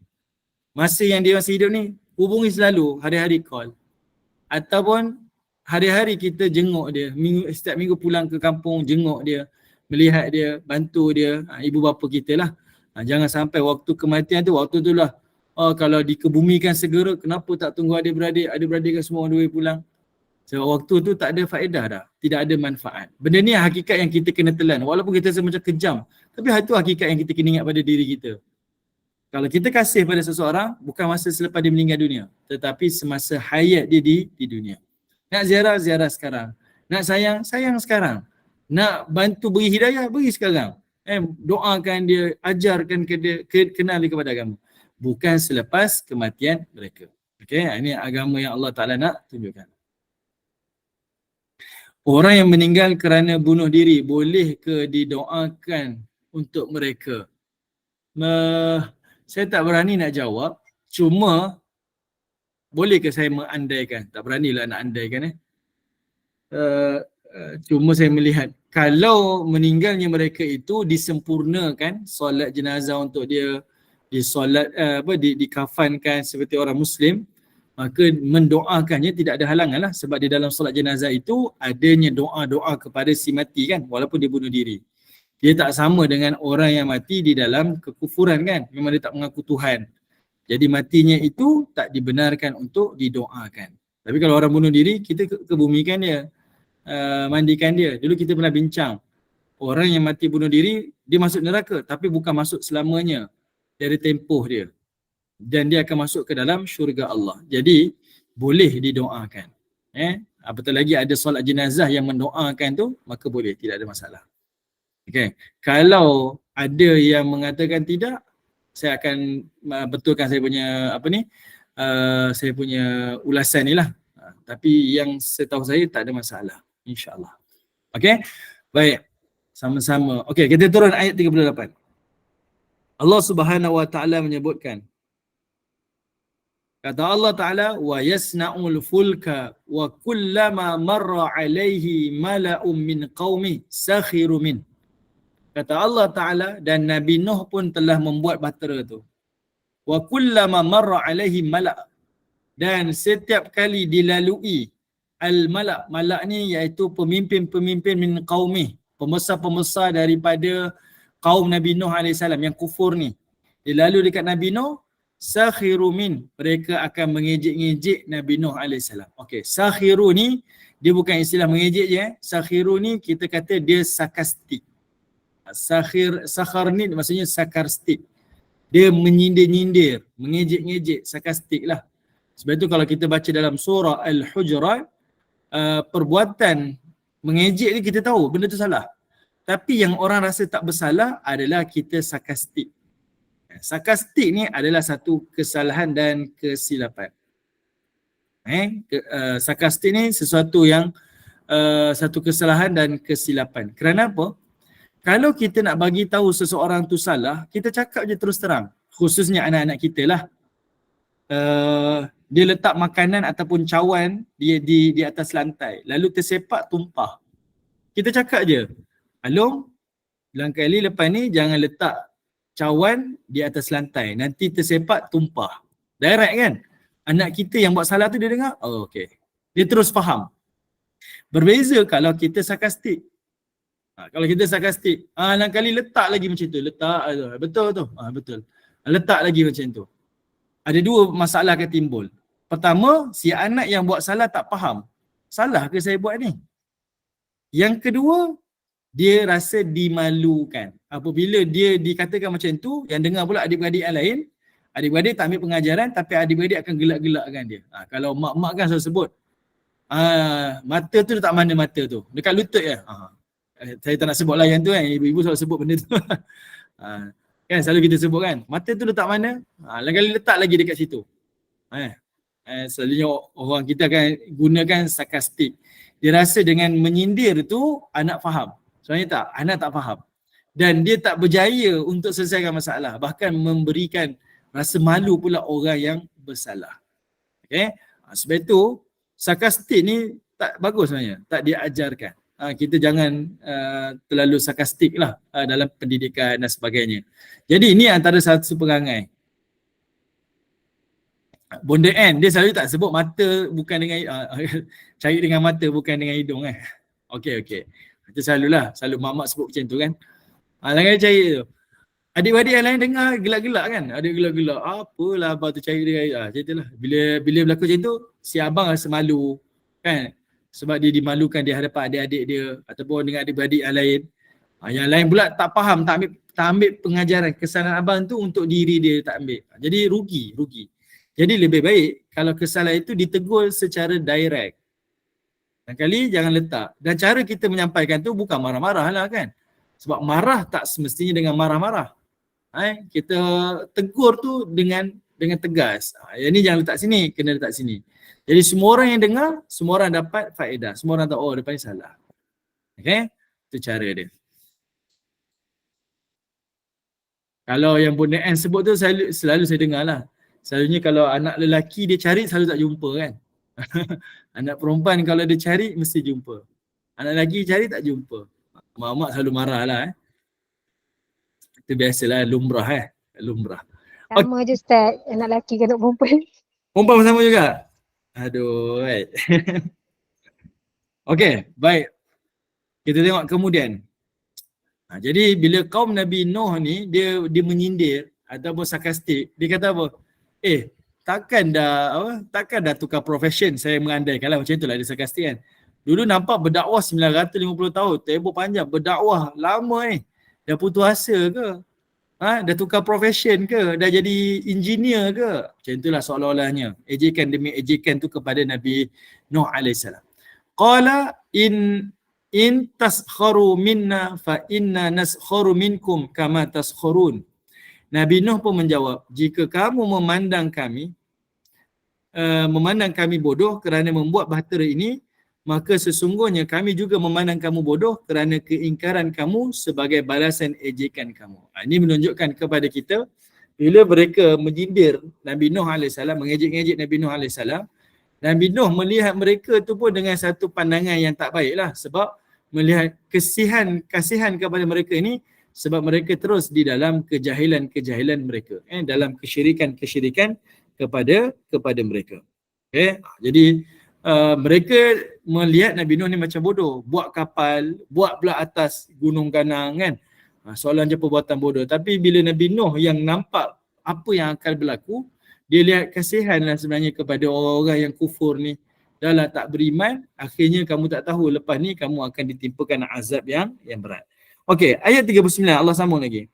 Masa yang dia masih hidup ni, hubungi selalu, hari-hari call. Ataupun hari-hari kita jenguk dia. Setiap minggu pulang ke kampung, jenguk dia. Melihat dia, bantu dia, ibu bapa kita lah. Jangan sampai waktu kematian tu, waktu tu lah kalau dikebumikan segera, kenapa tak tunggu adik-beradik kan semua on the way pulang. Sebab waktu tu tak ada faedah dah, tidak ada manfaat. Benda ni hakikat yang kita kena telan. Walaupun kita rasa macam kejam, tapi itu hakikat yang kita kena ingat pada diri kita. Kalau kita kasih pada seseorang, bukan masa selepas dia meninggal dunia, tetapi semasa hayat dia di dunia. Nak ziarah sekarang. Nak sayang sekarang. Nak bantu beri hidayah, beri sekarang. Doakan dia, ajarkan ke dia, kenal dia kepada agama. Bukan selepas kematian mereka. Okey, ini agama yang Allah Ta'ala nak tunjukkan. Orang yang meninggal kerana bunuh diri, boleh ke didoakan untuk mereka? Saya tak berani nak jawab. Cuma, boleh ke saya mengandaikan? Tak beranilah nak andaikan. Cuma saya melihat kalau meninggalnya mereka itu disempurnakan solat jenazah untuk dia, disolat dikafankan seperti orang Muslim, maka mendoakannya tidak ada halangan lah, sebab di dalam solat jenazah itu adanya doa-doa kepada si mati kan, walaupun dia bunuh diri. Dia tak sama dengan orang yang mati di dalam kekufuran kan, memang dia tak mengaku Tuhan. Jadi matinya itu tak dibenarkan untuk didoakan. Tapi kalau orang bunuh diri, kita kebumikan dia. Mandikan dia. Dulu kita pernah bincang, orang yang mati bunuh diri, dia masuk neraka tapi bukan masuk selamanya, dari tempoh dia, dan dia akan masuk ke dalam syurga Allah. Jadi boleh didoakan. Apatah lagi ada solat jenazah yang mendoakan tu, maka boleh, tidak ada masalah. Okay. Kalau ada yang mengatakan tidak, saya akan betulkan saya punya saya punya ulasan ni lah. Tapi yang setahu saya tak ada masalah. InsyaAllah. Okey? Baik. Sama-sama. Okey, kita turun ayat 38. Allah Subhanahu Wa Ta'ala menyebutkan. Kata Allah Ta'ala, wa yasna'ul fulka wa kullama marra alaihi mala'um min qaumi sakhiru min. Kata Allah Ta'ala, dan Nabi Nuh pun telah membuat bahtera tu. Wa kullama marra alaihi mala'. Dan setiap kali dilalui al-malak, malak ni iaitu pemimpin-pemimpin min qaumi, pembesar-pembesar daripada kaum Nabi Nuh AS yang kufur ni. Dia lalu dekat Nabi Nuh, sakhiru min, mereka akan mengejek-ngejek Nabi Nuh AS. Okey, sakhiru ni Dia bukan istilah mengejek je. Sakhiru ni kita kata dia sarkastik. Sakhar ni maksudnya sarkastik. Dia menyindir-nyindir, mengejek-ngejek, sarkastik lah. Sebab itu kalau kita baca dalam surah Al-Hujurat, perbuatan mengejek ni kita tahu benda tu salah. Tapi yang orang rasa tak bersalah adalah kita sarkastik. Sarkastik ni adalah satu kesalahan dan kesilapan. Sarkastik ni sesuatu yang satu kesalahan dan kesilapan. Kerana apa? Kalau kita nak bagi tahu seseorang tu salah, kita cakap je terus terang. Khususnya anak-anak kita lah. Dia letak makanan ataupun cawan dia di atas lantai, lalu tersepak tumpah. Kita cakap je, Along, lain kali lepas ni jangan letak cawan di atas lantai, nanti tersepak tumpah. Direct kan? Anak kita yang buat salah tu dia dengar, oh okey. Dia terus faham. Berbeza kalau kita sarkastik. Kalau kita sarkastik, lain kali letak lagi macam tu, letak, betul tu, betul. Letak lagi macam tu. Ada dua masalah akan timbul. Pertama, si anak yang buat salah tak faham. Salah ke saya buat ni? Yang kedua, dia rasa dimalukan. Apabila dia dikatakan macam tu, yang dengar pula adik-beradik yang lain, adik-beradik tak ambil pengajaran tapi adik-beradik akan gelak-gelakkan dia. Kalau mak-mak kan selalu sebut, mata tu letak mana mata tu? Dekat lutut ya? Saya tak nak sebut lah yang tu kan, ibu-ibu selalu sebut benda tu. Kan selalu kita sebut kan, mata tu letak mana? Lain kali letak lagi dekat situ. Selalunya orang kita akan gunakan sarkastik. Dia rasa dengan menyindir tu anak faham. Sebenarnya tak, anak tak faham. Dan dia tak berjaya untuk selesaikan masalah. Bahkan memberikan rasa malu pula orang yang bersalah. Okay? Sebab itu sarkastik ni tak bagus sebenarnya, tak diajarkan. Kita jangan terlalu sarkastik lah dalam pendidikan dan sebagainya. Jadi ini antara satu perangai. Bonda N, dia selalu tak sebut mata bukan dengan cari dengan mata bukan dengan hidung kan. Okey. Itu selalulah, selalu mak-mak sebut macam tu kan. Lain kali cari tu. Adik-adik yang lain dengar gelak-gelak kan. Adik gelak-gelak, apalah abang tu cari dia. Macam tu lah. Bila berlaku macam tu, si abang rasa malu kan. Sebab dia dimalukan di hadapan adik-adik dia ataupun dengan adik-adik yang lain. Yang lain pula tak faham, tak ambil pengajaran. Kesalahan abang tu untuk diri dia tak ambil. Jadi rugi. Jadi lebih baik kalau kesalahan itu ditegur secara direct. Kali jangan letak. Dan cara kita menyampaikan tu bukan marah-marah lah kan. Sebab marah tak semestinya dengan marah-marah. Kita tegur tu dengan tegas. Yang ni jangan letak sini, kena letak sini. Jadi semua orang yang dengar, semua orang dapat faedah. Semua orang tahu, oh depan ni salah. Okay? Itu cara dia. Kalau yang Bunda N sebut tu selalu saya dengar lah. Selalunya kalau anak lelaki dia cari selalu tak jumpa kan. Anak perempuan kalau dia cari mesti jumpa. Anak lelaki cari tak jumpa. Mak-mak selalu marah lah. Itu biasalah, lumrah lumrah. Sama je Ustaz, anak lelaki ke anak perempuan. Perempuan sama juga? Aduh, right. Okey, baik. Kita tengok kemudian. Jadi bila kaum Nabi Nuh ni dia menyindir ataupun sarkastik, dia kata apa? Takkan dah tukar profession, saya mengandaikan lah macam itulah dia sarkastik kan. Dulu nampak berdakwah 950 tahun, tempoh panjang berdakwah lama ni. Dah putus asa ke? Dah tukar profession ke? Dah jadi engineer ke? Macam itulah seolah-olahnya. Ejekan demi ejekan tu kepada Nabi Nuh AS. Qala in taskharu minna fa inna naskharu minkum kama taskhurun. Nabi Nuh pun menjawab, jika kamu memandang kami bodoh kerana membuat bahtera ini, maka sesungguhnya kami juga memandang kamu bodoh kerana keingkaran kamu sebagai balasan ejekan kamu. Ini menunjukkan kepada kita bila mereka menyindir Nabi Nuh AS, mengejek-ngejek Nabi Nuh AS, Nabi Nuh melihat mereka tu pun dengan satu pandangan yang tak baiklah, sebab melihat kasihan kepada mereka ini sebab mereka terus di dalam kejahilan mereka, dalam kesyirikan kepada mereka. Okay? Jadi mereka melihat Nabi Nuh ni macam bodoh, buat kapal, buat pula atas gunung ganang kan. Soalan je perbuatan bodoh. Tapi bila Nabi Nuh yang nampak apa yang akan berlaku, dia lihat kasihanlah sebenarnya kepada orang-orang yang kufur ni. dah lah tak beriman, akhirnya kamu tak tahu lepas ni kamu akan ditimpakan azab yang berat. Okey, ayat 39 Allah sambung lagi.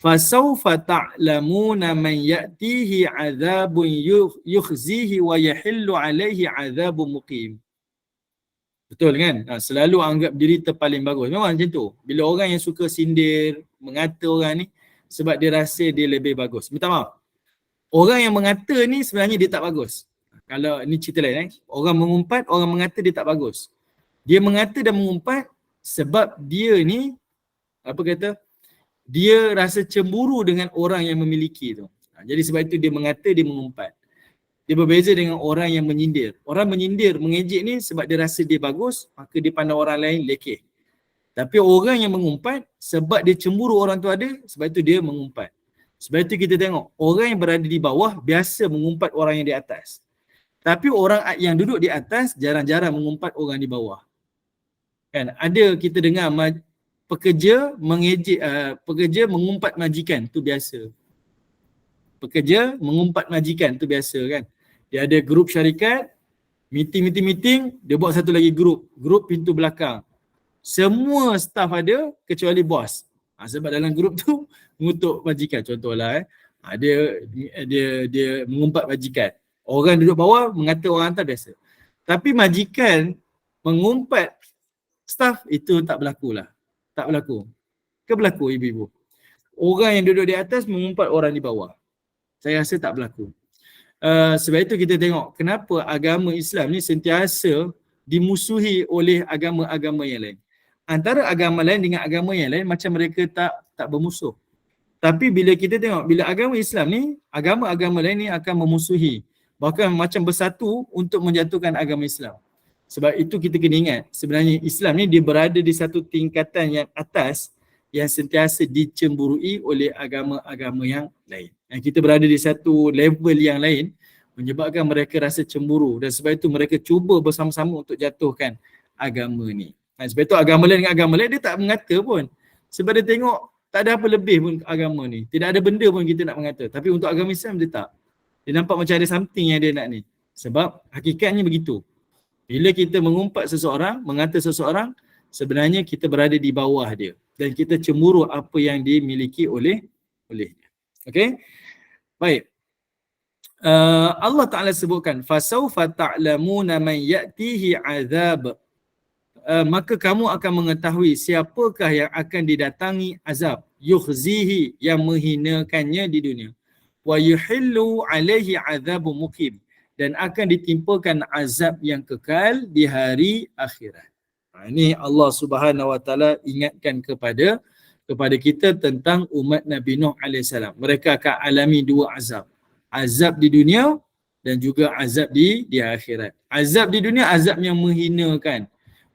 Fasawfa ta'lamuna man ya'tihi 'adzabun yukhzihi wa yahillu 'alaihi 'adzabun muqim. Betul kan? Selalu anggap diri terpaling bagus. Memang macam tu. Bila orang yang suka sindir, mengata orang ni sebab dia rasa dia lebih bagus. Minta maaf. Orang yang mengata ni sebenarnya dia tak bagus. Kalau ni cerita lain Orang mengumpat, orang mengata dia tak bagus. Dia mengata dan mengumpat sebab dia ni dia rasa cemburu dengan orang yang memiliki tu. Jadi sebab itu dia mengata, dia mengumpat. Dia berbeza dengan orang yang menyindir. Orang menyindir, mengejek ni sebab dia rasa dia bagus, maka dia pandang orang lain lekeh. Tapi orang yang mengumpat sebab dia cemburu orang tu ada, sebab itu dia mengumpat. Sebab itu kita tengok orang yang berada di bawah biasa mengumpat orang yang di atas. Tapi orang yang duduk di atas jarang-jarang mengumpat orang di bawah. Kan ada kita dengar pekerja mengejek, pekerja mengumpat majikan tu biasa. Pekerja mengumpat majikan tu biasa kan. Dia ada grup syarikat, meeting, dia buat satu lagi grup pintu belakang. Semua staff ada kecuali bos. Sebab dalam grup tu mengutuk majikan contohlah dia mengumpat majikan. Orang duduk bawah mengata orang atas biasa. Tapi majikan mengumpat staff itu tak berlaku lah. Tak berlaku. Ke berlaku ibu-ibu? Orang yang duduk di atas mengumpat orang di bawah. Saya rasa tak berlaku. Sebab itu kita tengok kenapa agama Islam ni sentiasa dimusuhi oleh agama-agama yang lain. Antara agama lain dengan agama yang lain macam mereka tak bermusuh. Tapi bila kita tengok, bila agama Islam ni, agama-agama lain ni akan memusuhi. Bahkan macam bersatu untuk menjatuhkan agama Islam. Sebab itu kita kena ingat, sebenarnya Islam ni dia berada di satu tingkatan yang atas yang sentiasa dicemburui oleh agama-agama yang lain. Dan kita berada di satu level yang lain menyebabkan mereka rasa cemburu dan sebab itu mereka cuba bersama-sama untuk jatuhkan agama ni. Sebab itu agama lain dengan agama lain dia tak mengata pun. Sebab dia tengok tak ada apa lebih pun agama ni. Tidak ada benda pun kita nak mengata. Tapi untuk agama Islam dia tak. Dia nampak macam ada something yang dia nak ni. Sebab hakikatnya begitu. Bila kita mengumpat seseorang, mengata seseorang, sebenarnya kita berada di bawah dia. Dan kita cemburu apa yang dimiliki olehnya. Okey? Baik. Allah Ta'ala sebutkan, fasawfa ta'lamuna man ya'tihi azab. Maka kamu akan mengetahui siapakah yang akan didatangi azab. Yukhzihi, yang menghinakannya di dunia. Wa yuhillu alaihi azabu muqim. Dan akan ditimpakan azab yang kekal di hari akhirat. Ini Allah Subhanahu Wa Taala ingatkan kepada kita tentang umat Nabi Nuh AS. Mereka akan alami dua azab. Azab di dunia dan juga azab di akhirat. Azab di dunia, azab yang menghinakan.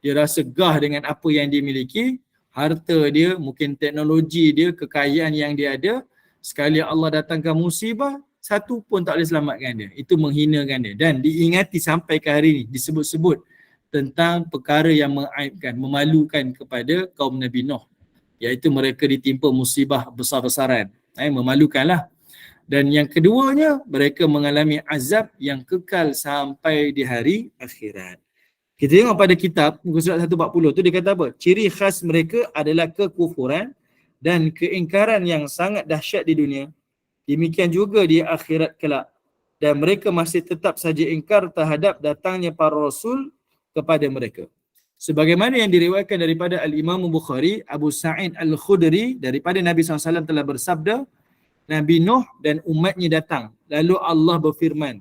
Dia rasa gah dengan apa yang dia miliki, harta dia, mungkin teknologi dia, kekayaan yang dia ada. Sekali Allah datangkan musibah, satu pun tak boleh selamatkan dia. Itu menghinakan dia. Dan diingati sampai ke hari ini, disebut-sebut tentang perkara yang mengaibkan, memalukan kepada kaum Nabi Nuh. Iaitu mereka ditimpa musibah besar-besaran. Memalukanlah. Dan yang keduanya, mereka mengalami azab yang kekal sampai di hari akhirat. Kita tengok pada kitab, muka surat 140 tu dia kata apa? Ciri khas mereka adalah kekufuran dan keingkaran yang sangat dahsyat di dunia. Demikian juga di akhirat kelak. Dan mereka masih tetap saja ingkar terhadap datangnya para rasul kepada mereka. Sebagaimana yang diriwayatkan daripada Al-Imam Bukhari, Abu Sa'id Al-Khudri, daripada Nabi SAW telah bersabda, Nabi Nuh dan umatnya datang. Lalu Allah berfirman,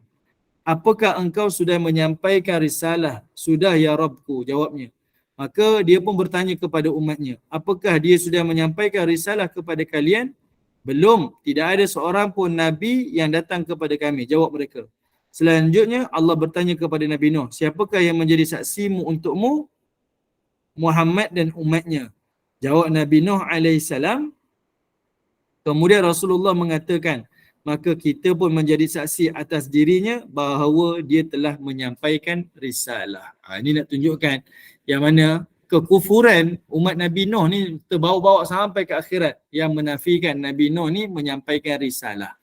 apakah engkau sudah menyampaikan risalah? Sudah ya Rabbku, jawabnya. Maka dia pun bertanya kepada umatnya, apakah dia sudah menyampaikan risalah kepada kalian? Belum, tidak ada seorang pun Nabi yang datang kepada kami, jawab mereka. Selanjutnya Allah bertanya kepada Nabi Nuh, siapakah yang menjadi saksimu untukmu? Muhammad dan umatnya. Jawab Nabi Nuh AS. Kemudian Rasulullah mengatakan, maka kita pun menjadi saksi atas dirinya bahawa dia telah menyampaikan risalah. Ini nak tunjukkan yang mana kekufuran umat Nabi Nuh ni terbawa-bawa sampai ke akhirat yang menafikan Nabi Nuh ni menyampaikan risalah.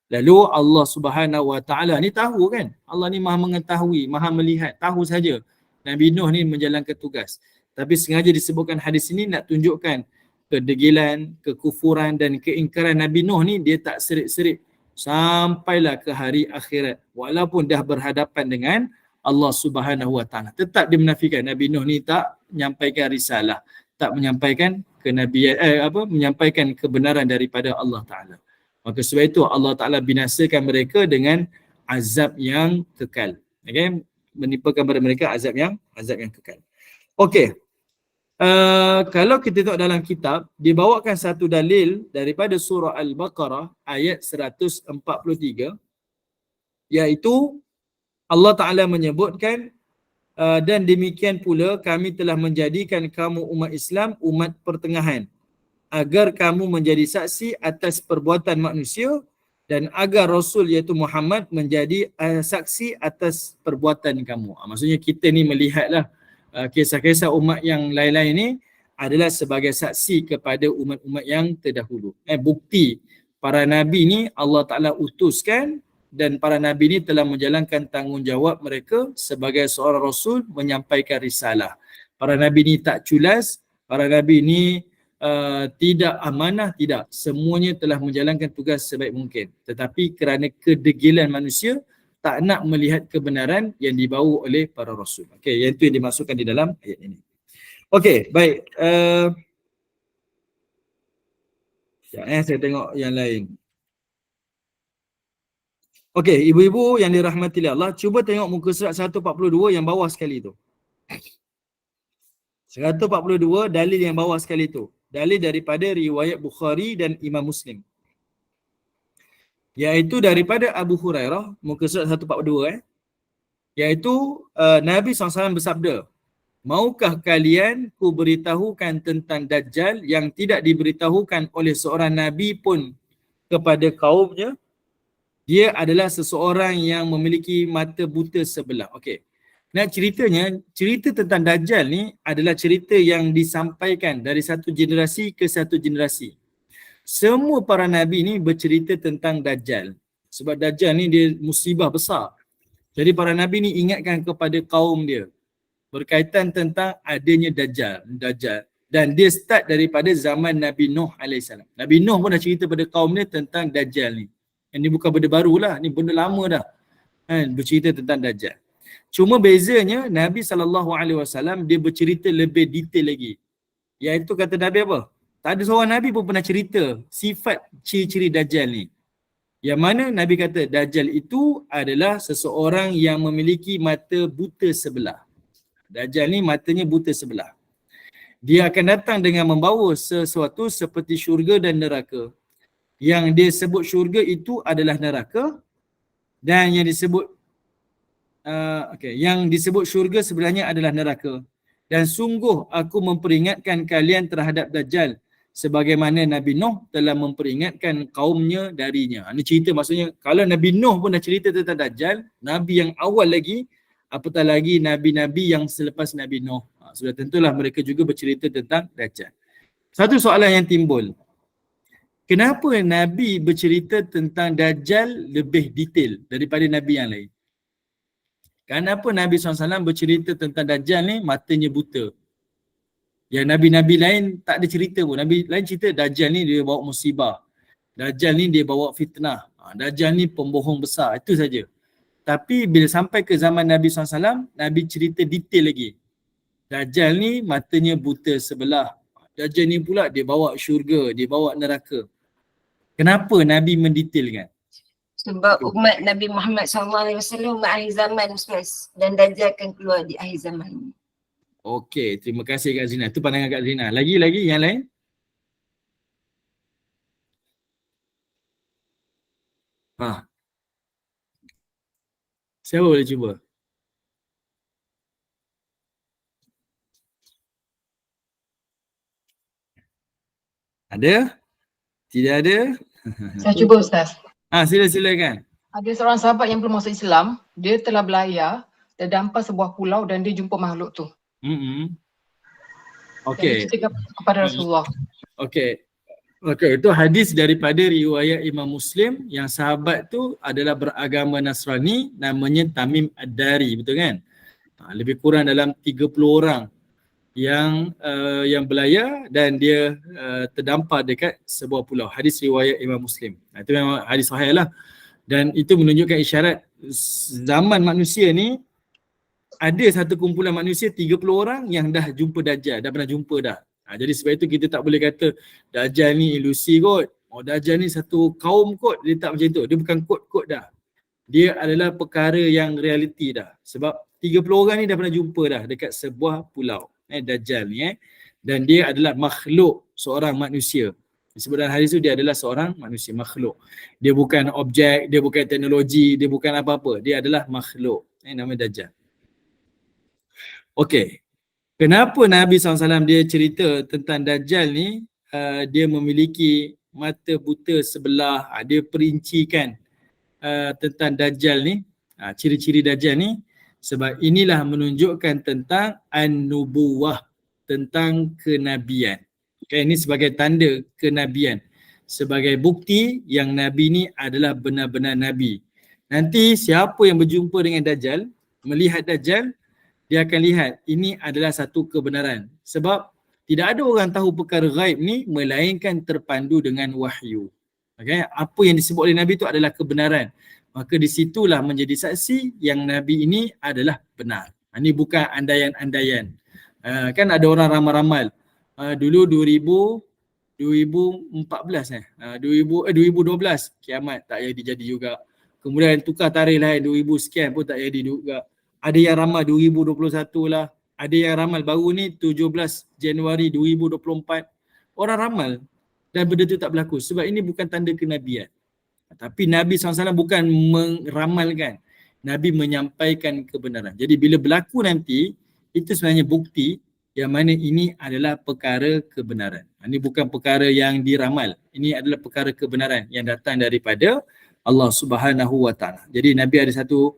Lalu Allah Subhanahu Wa Taala ni tahu kan, Allah ni Maha mengetahui, Maha melihat, tahu saja Nabi Nuh ni menjalankan tugas. Tapi sengaja disebutkan hadis ini nak tunjukkan kedegilan, kekufuran dan keingkaran Nabi Nuh ni dia tak serik-serik sampailah ke hari akhirat. Walaupun dah berhadapan dengan Allah Subhanahu Wa Taala, tetap dia menafikan Nabi Nuh ni tak menyampaikan risalah, tak menyampaikan kenabian menyampaikan kebenaran daripada Allah Taala. Maka sebab itu Allah Taala binasakan mereka dengan azab yang kekal. Okey, menimpakan kepada mereka azab yang kekal. Okey. Kalau kita tengok dalam kitab, dibawakan satu dalil daripada surah Al-Baqarah ayat 143, iaitu Allah Ta'ala menyebutkan, dan demikian pula kami telah menjadikan kamu umat Islam umat pertengahan, agar kamu menjadi saksi atas perbuatan manusia dan agar Rasul iaitu Muhammad menjadi saksi atas perbuatan kamu. Maksudnya kita ni melihatlah kisah-kisah umat yang lain-lain ni adalah sebagai saksi kepada umat-umat yang terdahulu. Bukti para nabi ni Allah Ta'ala utuskan dan para nabi ni telah menjalankan tanggungjawab mereka sebagai seorang Rasul menyampaikan risalah. Para nabi ni tak culas, para nabi ni tidak amanah, tidak. Semuanya telah menjalankan tugas sebaik mungkin. Tetapi kerana kedegilan manusia, tak nak melihat kebenaran yang dibawa oleh para Rasul. Okey, yang itu yang dimasukkan di dalam ayat ini. Okey, baik. Saya tengok yang lain. Okey, ibu-ibu yang dirahmati Allah, cuba tengok muka surat 142 yang bawah sekali tu. 142 dalil yang bawah sekali tu. Dalil daripada riwayat Bukhari dan Imam Muslim. Iaitu daripada Abu Hurairah, muka surat 142 iaitu Nabi SAW bersabda, maukah kalian ku beritahukan tentang Dajjal yang tidak diberitahukan oleh seorang Nabi pun kepada kaumnya? Dia adalah seseorang yang memiliki mata buta sebelah. Okey. Nak ceritanya, cerita tentang Dajjal ni adalah cerita yang disampaikan dari satu generasi ke satu generasi. Semua para nabi ni bercerita tentang Dajjal. Sebab Dajjal ni dia musibah besar. Jadi para nabi ni ingatkan kepada kaum dia berkaitan tentang adanya Dajjal. Dan dia start daripada zaman Nabi Nuh AS. Nabi Nuh pun dah cerita pada kaum dia tentang Dajjal ni. Yang ni bukan benda baru lah, ni benda lama dah. Bercerita tentang Dajjal. Cuma bezanya Nabi SAW dia bercerita lebih detail lagi. Iaitu kata Nabi apa? Tak ada seorang Nabi pun pernah cerita sifat ciri-ciri Dajjal ni. Yang mana Nabi kata Dajjal itu adalah seseorang yang memiliki mata buta sebelah. Dajjal ni matanya buta sebelah. Dia akan datang dengan membawa sesuatu seperti syurga dan neraka. Yang dia sebut syurga itu adalah neraka, dan yang disebut yang disebut syurga sebenarnya adalah neraka. Dan sungguh aku memperingatkan kalian terhadap Dajjal sebagaimana Nabi Nuh telah memperingatkan kaumnya darinya. Ini cerita, maksudnya kalau Nabi Nuh pun dah cerita tentang Dajjal, Nabi yang awal lagi, apatah lagi Nabi-Nabi yang selepas Nabi Nuh. Sudah tentulah mereka juga bercerita tentang Dajjal. Satu soalan yang timbul. Kenapa Nabi bercerita tentang Dajjal lebih detail daripada Nabi yang lain? Kenapa Nabi SAW bercerita tentang Dajjal ni matanya buta? Yang Nabi-Nabi lain tak ada cerita pun. Nabi lain cerita Dajjal ni dia bawa musibah. Dajjal ni dia bawa fitnah. Dajjal ni pembohong besar. Itu saja. Tapi bila sampai ke zaman Nabi SAW, Nabi cerita detail lagi. Dajjal ni matanya buta sebelah. Dajjal ni pula dia bawa syurga, dia bawa neraka. Kenapa Nabi mendetailkan? Sebab umat Nabi Muhammad SAW umat akhir zaman, Ustaz. Dan Dajjal akan keluar di akhir zaman. Okey, terima kasih Kak Zina. Itu pandangan Kak Zina. Lagi yang lain? Siapa boleh cuba? Ada? Tidak ada? Saya cuba Ustaz. Silakan. Ada seorang sahabat yang belum masuk Islam, dia telah berlayar dan dampar sebuah pulau dan dia jumpa makhluk tu. Okey. Dia cerita kepada Rasulullah. Okey. Okey, itu hadis daripada riwayat Imam Muslim yang sahabat tu adalah beragama Nasrani, namanya Tamim Ad-Dari, betul kan? Lebih kurang dalam 30 orang yang berlayar dan dia terdampar dekat sebuah pulau. Hadis riwayat Imam Muslim. Itu memang hadis sahih lah. Dan itu menunjukkan isyarat zaman manusia ni ada satu kumpulan manusia 30 orang yang dah jumpa Dajjal, dah pernah jumpa dah. Jadi sebab itu kita tak boleh kata Dajjal ni ilusi kot. Dajjal ni satu kaum kot. Dia tak macam tu. Dia bukan kot-kot dah. Dia adalah perkara yang realiti dah. Sebab 30 orang ni dah pernah jumpa dah dekat sebuah pulau. Dajjal ni. Dan dia adalah makhluk, seorang manusia. Disebut dalam hadis tu dia adalah seorang manusia, makhluk. Dia bukan objek, dia bukan teknologi, dia bukan apa-apa. Dia adalah makhluk. Nama Dajjal. Okey. Kenapa Nabi SAW dia cerita tentang Dajjal ni, dia memiliki mata buta sebelah, dia perincikan tentang Dajjal ni, ciri-ciri Dajjal ni, sebab inilah menunjukkan tentang an-nubuwah, tentang kenabian. Okay, ini sebagai tanda kenabian, sebagai bukti yang Nabi ni adalah benar-benar Nabi. Nanti siapa yang berjumpa dengan Dajjal, melihat Dajjal, dia akan lihat ini adalah satu kebenaran. Sebab tidak ada orang tahu perkara ghaib ni melainkan terpandu dengan wahyu. Okay? Apa yang disebut oleh Nabi itu adalah kebenaran. Maka di situlah menjadi saksi yang Nabi ini adalah benar. Ini bukan andaian-andaian. Kan ada orang ramal-ramal. Dulu 2014 2012 kiamat tak jadi juga. Kemudian tukar tarikh lah 2000 sekian pun tak jadi juga. Ada yang ramal 2021 lah. Ada yang ramal baru ni 17 Januari 2024. Orang ramal dan benda tu tak berlaku. Sebab ini bukan tanda kenabian. Tapi Nabi SAW bukan meramalkan. Nabi menyampaikan kebenaran. Jadi bila berlaku nanti, itu sebenarnya bukti yang mana ini adalah perkara kebenaran. Ini bukan perkara yang diramal. Ini adalah perkara kebenaran yang datang daripada Allah Subhanahu Wa Taala. Jadi Nabi ada satu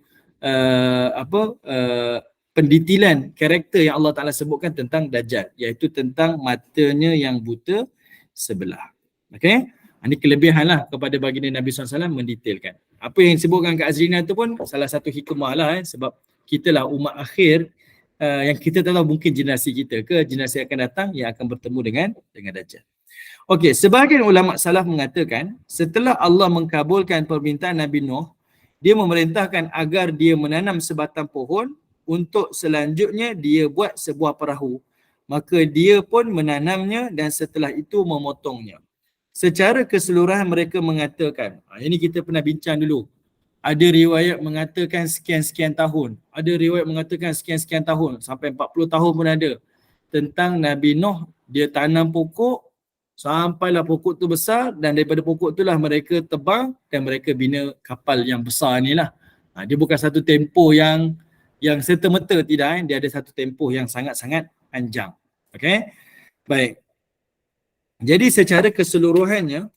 pendetilan karakter yang Allah Ta'ala sebutkan tentang Dajjal, iaitu tentang matanya yang buta sebelah. Okey? Ini kelebihan lah kepada baginda Nabi SAW mendetailkan. Apa yang disebutkan kat Azrina tu pun salah satu hikmah lah sebab kita lah umat akhir yang kita tak tahu mungkin generasi kita ke generasi akan datang yang akan bertemu dengan Dajjal. Okey, sebahagian ulama salaf mengatakan setelah Allah mengkabulkan permintaan Nabi Nuh, dia memerintahkan agar dia menanam sebatang pohon untuk selanjutnya dia buat sebuah perahu. Maka dia pun menanamnya dan setelah itu memotongnya. Secara keseluruhan mereka mengatakan, ini kita pernah bincang dulu. Ada riwayat mengatakan sekian-sekian tahun. Ada riwayat mengatakan sekian-sekian tahun. Sampai 40 tahun pun ada. Tentang Nabi Nuh, dia tanam pokok sampailah pokok tu besar dan daripada pokok tu lah mereka tebang dan mereka bina kapal yang besar ni lah. Dia bukan satu tempoh yang serta-merta tidak. Dia ada satu tempoh yang sangat-sangat panjang. Okay? Baik. Jadi secara keseluruhannya,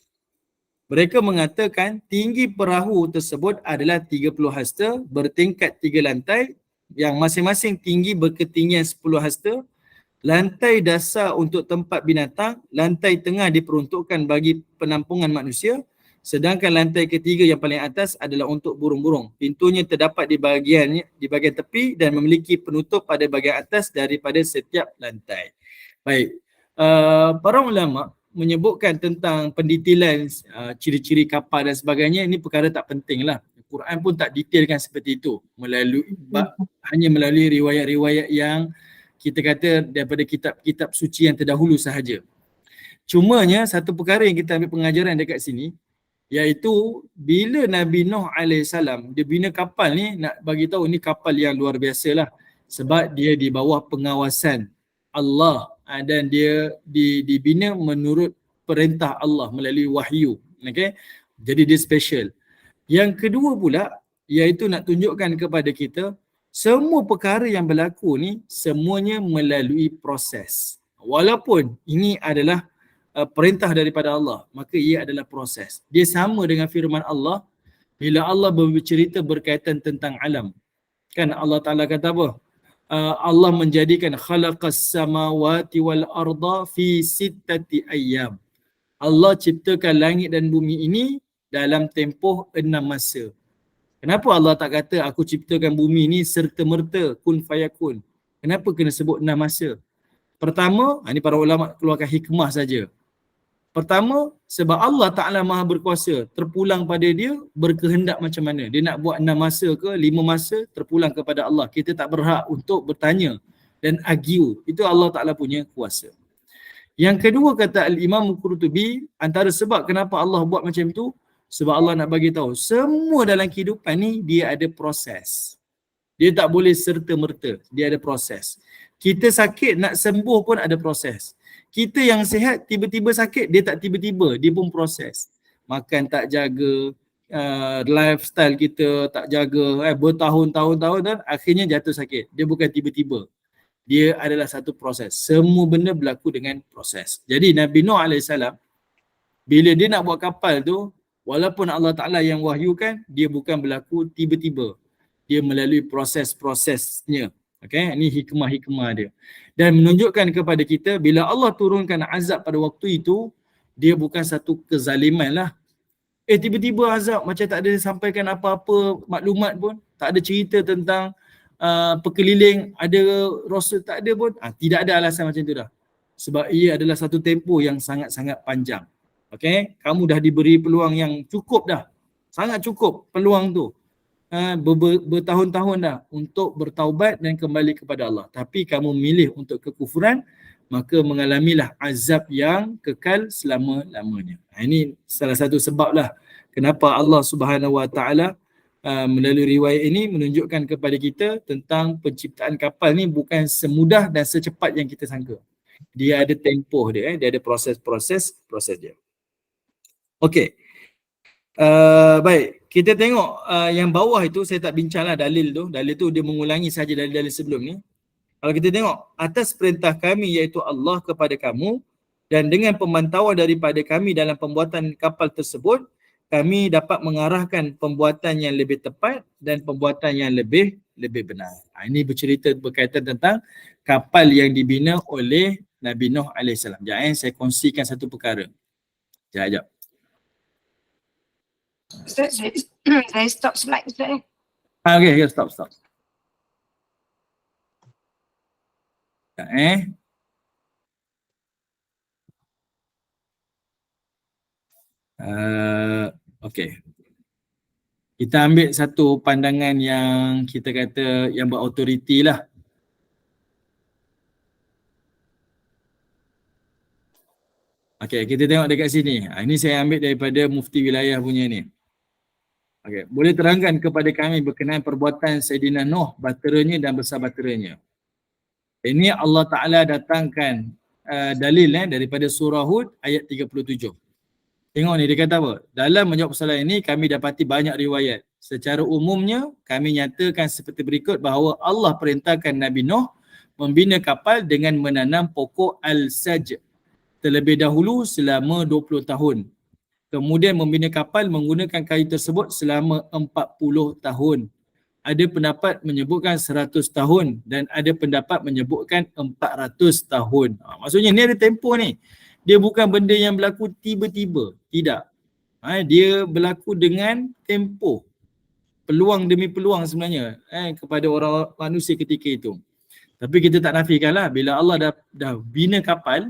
mereka mengatakan tinggi perahu tersebut adalah 30 hasta bertingkat 3 lantai yang masing-masing tinggi berketinggian 10 hasta. Lantai dasar untuk tempat binatang, lantai tengah diperuntukkan bagi penampungan manusia, sedangkan lantai ketiga yang paling atas adalah untuk burung-burung. Pintunya terdapat di bahagian tepi dan memiliki penutup pada bahagian atas daripada setiap lantai. Baik, para ulama menyebutkan tentang pendetailan ciri-ciri kapal dan sebagainya, ini perkara tak penting lah. Quran pun tak detailkan seperti itu, hanya melalui riwayat-riwayat yang kita kata daripada kitab-kitab suci yang terdahulu sahaja. Cumanya satu perkara yang kita ambil pengajaran dekat sini, iaitu bila Nabi Nuh AS dia bina kapal ni, nak bagi tahu ni kapal yang luar biasa lah. Sebab dia di bawah pengawasan Allah dan dia dibina menurut perintah Allah melalui wahyu. Okay? Jadi dia special. Yang kedua pula, iaitu nak tunjukkan kepada kita semua perkara yang berlaku ni semuanya melalui proses. Walaupun ini adalah perintah daripada Allah, maka ia adalah proses. Dia sama dengan firman Allah bila Allah bercerita berkaitan tentang alam. Kan Allah Ta'ala kata apa? Allah menjadikan khalaqas samawati wal arda fi sittati ayyam. Allah ciptakan langit dan bumi ini dalam tempoh 6 masa. Kenapa Allah tak kata aku ciptakan bumi ni serta-merta kun fayakun? Kenapa kena sebut 6 masa? Pertama, ini para ulama keluarkan hikmah saja. Pertama, sebab Allah Ta'ala Maha berkuasa, terpulang pada dia berkehendak macam mana. Dia nak buat 6 masa ke 5 masa, terpulang kepada Allah. Kita tak berhak untuk bertanya dan argue. Itu Allah Ta'ala punya kuasa. Yang kedua kata Al-Imam Qurtubi, antara sebab kenapa Allah buat macam tu, sebab Allah nak bagi tahu semua dalam kehidupan ni dia ada proses. Dia tak boleh serta-merta, dia ada proses. Kita sakit nak sembuh pun ada proses. Kita yang sihat tiba-tiba sakit, dia tak tiba-tiba, dia pun proses. Makan tak jaga, lifestyle kita tak jaga, bertahun-tahun dan akhirnya jatuh sakit. Dia bukan tiba-tiba. Dia adalah satu proses. Semua benda berlaku dengan proses. Jadi Nabi Nuh AS, bila dia nak buat kapal tu, walaupun Allah Ta'ala yang wahyukan, dia bukan berlaku tiba-tiba. Dia melalui proses-prosesnya. Okay, ini hikmah-hikmah dia. Dan menunjukkan kepada kita, bila Allah turunkan azab pada waktu itu, dia bukan satu kezaliman lah. Tiba-tiba azab macam tak ada sampaikan apa-apa maklumat pun. Tak ada cerita tentang pekeliling, ada Rasul, tak ada pun. Tidak ada alasan macam tu dah. Sebab ia adalah satu tempoh yang sangat-sangat panjang. Okay, kamu dah diberi peluang yang cukup dah. Sangat cukup peluang tu. Bertahun-tahun dah untuk bertaubat dan kembali kepada Allah. Tapi kamu milih untuk kekufuran, maka mengalamilah azab yang kekal selama-lamanya. Ini salah satu sebab lah kenapa Allah Subhanahu Wa Taala melalui riwayat ini menunjukkan kepada kita tentang penciptaan kapal ni bukan semudah dan secepat yang kita sangka. Dia ada tempoh dia, dia ada proses dia. Okey. Baik, kita tengok yang bawah itu saya tak bincanglah dalil tu. Dalil tu dia mengulangi saja dalil-dalil sebelum ni. Kalau kita tengok, atas perintah kami iaitu Allah kepada kamu dan dengan pemantauan daripada kami dalam pembuatan kapal tersebut, kami dapat mengarahkan pembuatan yang lebih tepat dan pembuatan yang lebih benar. Ini bercerita berkaitan tentang kapal yang dibina oleh Nabi Nuh AS. Sekejap, saya kongsikan satu perkara. Sekejap. Ustaz, saya stop slide Ustaz. Okay, stop. Okay. Kita ambil satu pandangan yang kita kata yang berautoriti lah. Okay, kita tengok dekat sini. Ini saya ambil daripada Mufti Wilayah punya ni. Okay, boleh terangkan kepada kami berkenaan perbuatan Sayyidina Nuh, bateranya dan bersabateranya. Ini Allah Ta'ala datangkan dalil daripada surah Hud ayat 37. Tengok ni dia kata apa? Dalam menjawab soalan ini kami dapati banyak riwayat. Secara umumnya kami nyatakan seperti berikut bahawa Allah perintahkan Nabi Nuh membina kapal dengan menanam pokok al-saj terlebih dahulu selama 20 tahun. Kemudian membina kapal menggunakan kayu tersebut selama 40 tahun. Ada pendapat menyebutkan 100 tahun dan ada pendapat menyebutkan 400 tahun. Maksudnya ni ada tempoh ni. Dia bukan benda yang berlaku tiba-tiba. Tidak. Dia berlaku dengan tempoh. Peluang demi peluang sebenarnya kepada orang manusia ketika itu. Tapi kita tak nafikanlah bila Allah dah bina kapal.